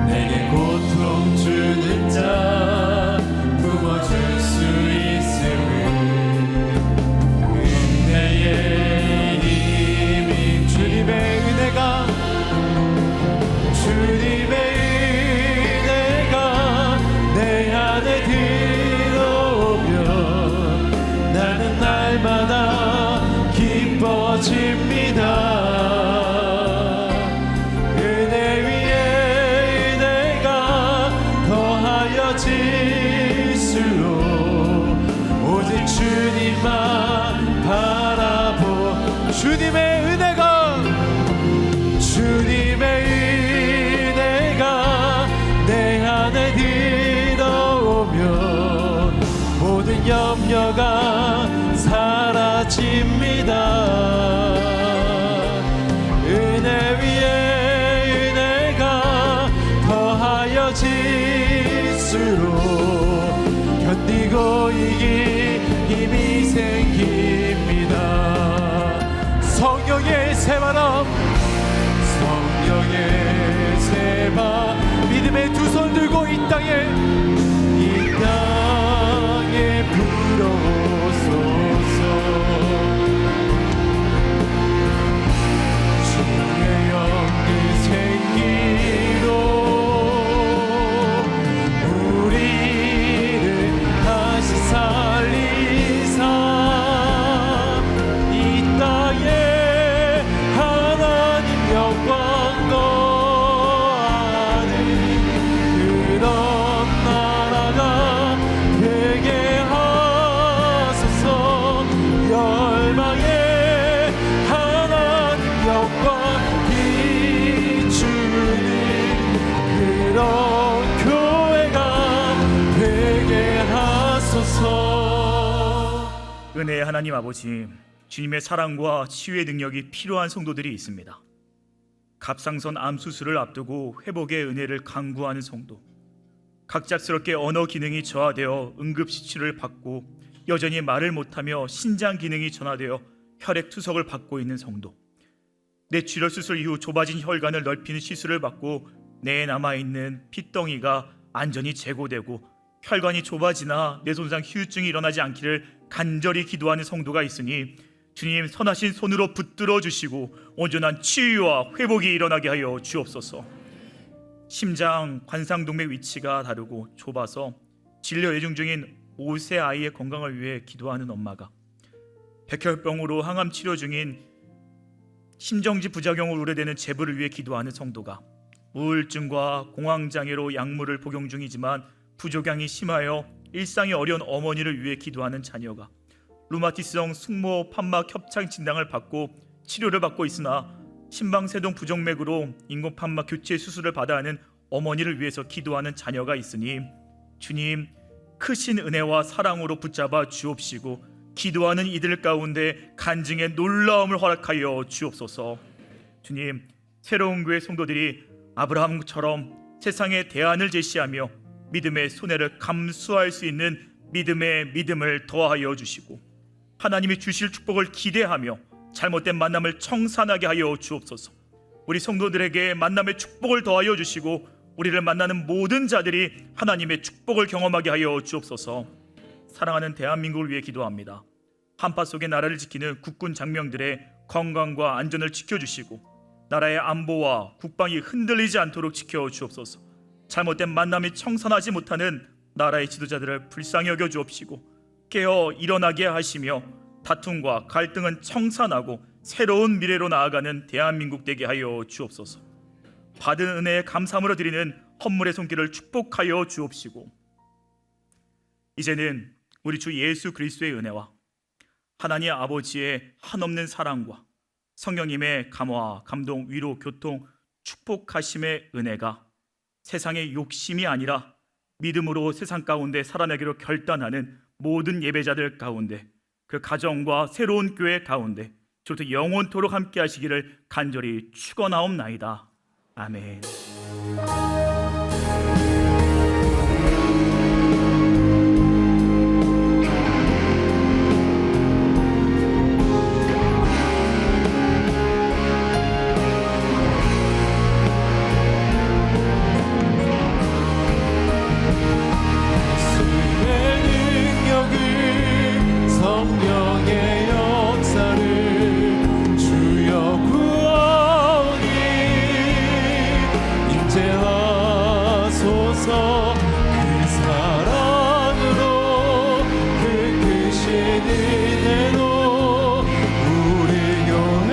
내게 고통 주는 자 품어줄 수 있음을 은혜의 힘이 주님의 은혜가 내 안에 들어오면 나는 날마다 기뻐집니다. 은혜 위에 은혜가 더하여 질수록 오직 주님만 바라보 주님의 은혜가 내 안에 들어오면 모든 염려가 사라집니다. 은혜 위에 은혜가 더하여 질수록 견디고 이길 힘이 생깁니다. 성령의 새바람, 성령의 새바, 믿음의 두 손 들고 이 땅에 불어오소서. 주의 영이 생기로 우리를 다시 살리사 이 땅에 하나님 영광 더하는 그런 은혜의 하나님 아버지, 주님의 사랑과 치유의 능력이 필요한 성도들이 있습니다. 갑상선 암 수술을 앞두고 회복의 은혜를 간구하는 성도, 갑작스럽게 언어 기능이 저하되어 응급시치를 받고 여전히 말을 못하며 신장 기능이 전화되어 혈액 투석을 받고 있는 성도, 뇌출혈 수술 이후 좁아진 혈관을 넓히는 시술을 받고 뇌에 남아있는 핏덩이가 안전히 제거되고 혈관이 좁아지나 뇌손상 후유증이 일어나지 않기를 간절히 기도하는 성도가 있으니 주님 선하신 손으로 붙들어 주시고 온전한 치유와 회복이 일어나게 하여 주옵소서. 심장 관상동맥 위치가 다르고 좁아서 진료 예중 중인 5세 아이의 건강을 위해 기도하는 엄마가, 백혈병으로 항암 치료 중인 심정지 부작용으로 우려되는 제부를 위해 기도하는 성도가, 우울증과 공황장애로 약물을 복용 중이지만 부족량이 심하여 일상이 어려운 어머니를 위해 기도하는 자녀가, 루마티스성 승모 판막 협착 진단을 받고 치료를 받고 있으나 심방세동 부정맥으로 인공판막 교체 수술을 받아야 하는 어머니를 위해서 기도하는 자녀가 있으니 주님 크신 은혜와 사랑으로 붙잡아 주옵시고 기도하는 이들 가운데 간증의 놀라움을 허락하여 주옵소서. 주님, 새로운 교회 성도들이 아브라함처럼 세상에 대안을 제시하며 믿음의 손해를 감수할 수 있는 믿음의 믿음을 더하여 주시고 하나님이 주실 축복을 기대하며 잘못된 만남을 청산하게 하여 주옵소서. 우리 성도들에게 만남의 축복을 더하여 주시고 우리를 만나는 모든 자들이 하나님의 축복을 경험하게 하여 주옵소서. 사랑하는 대한민국을 위해 기도합니다. 한파 속에 나라를 지키는 국군 장병들의 건강과 안전을 지켜주시고 나라의 안보와 국방이 흔들리지 않도록 지켜주옵소서. 잘못된 만남이 청산하지 못하는 나라의 지도자들을 불쌍히 여겨 주옵시고 깨어 일어나게 하시며 다툼과 갈등은 청산하고 새로운 미래로 나아가는 대한민국 되게 하여 주옵소서. 받은 은혜에 감사함으로 드리는 헌물의 손길을 축복하여 주옵시고 이제는 우리 주 예수 그리스도의 은혜와 하나님 아버지의 한없는 사랑과 성령님의 감화, 감동, 위로, 교통, 축복하심의 은혜가 세상의 욕심이 아니라 믿음으로 세상 가운데 살아내기로 결단하는 모든 예배자들 가운데, 그 가정과 새로운 교회 가운데 저부터 영원토록 함께 하시기를 간절히 축원하옵나이다. 아멘. 성령의 역사를 주여 구원이 임재하소서. 그 사랑으로 그 크신 은혜로 우리 교회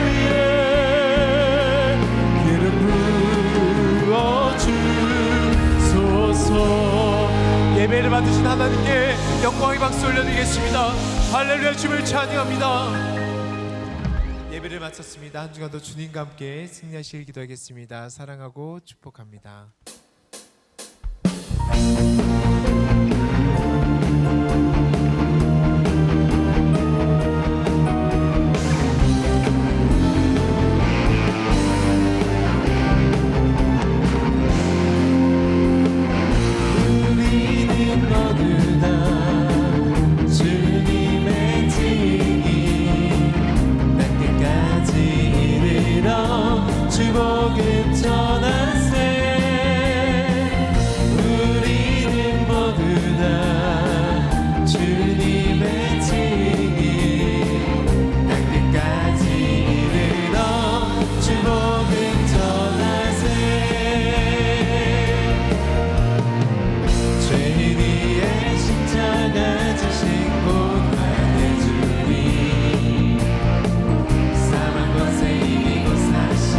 위에 기름 부어주소서. 예배를 받으신 하나님께 영광의 박수 올려드리겠습니다. 할렐루야. 주님을 찬양합니다. 예배를 마쳤습니다. 한 주간도 주님과 함께 승리하시길 기도하겠습니다. 사랑하고 축복합니다. 주복음 전하세. 우리는 모두 다 주님의 증인. 땅끝까지 이르러 주복음 전하세. 죄인 위에 십자가 지신 곳 만의 주님. 사망 권세 이기고 사신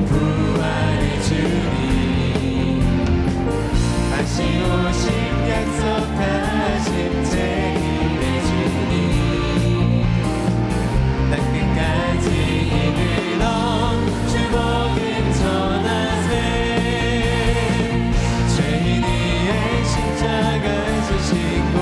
부활의 주님. 다시 오신 약속하신 책임의 주님. 땅끝까지 이르러 주복음 전하세. 죄인 위에 십자가 지신 곳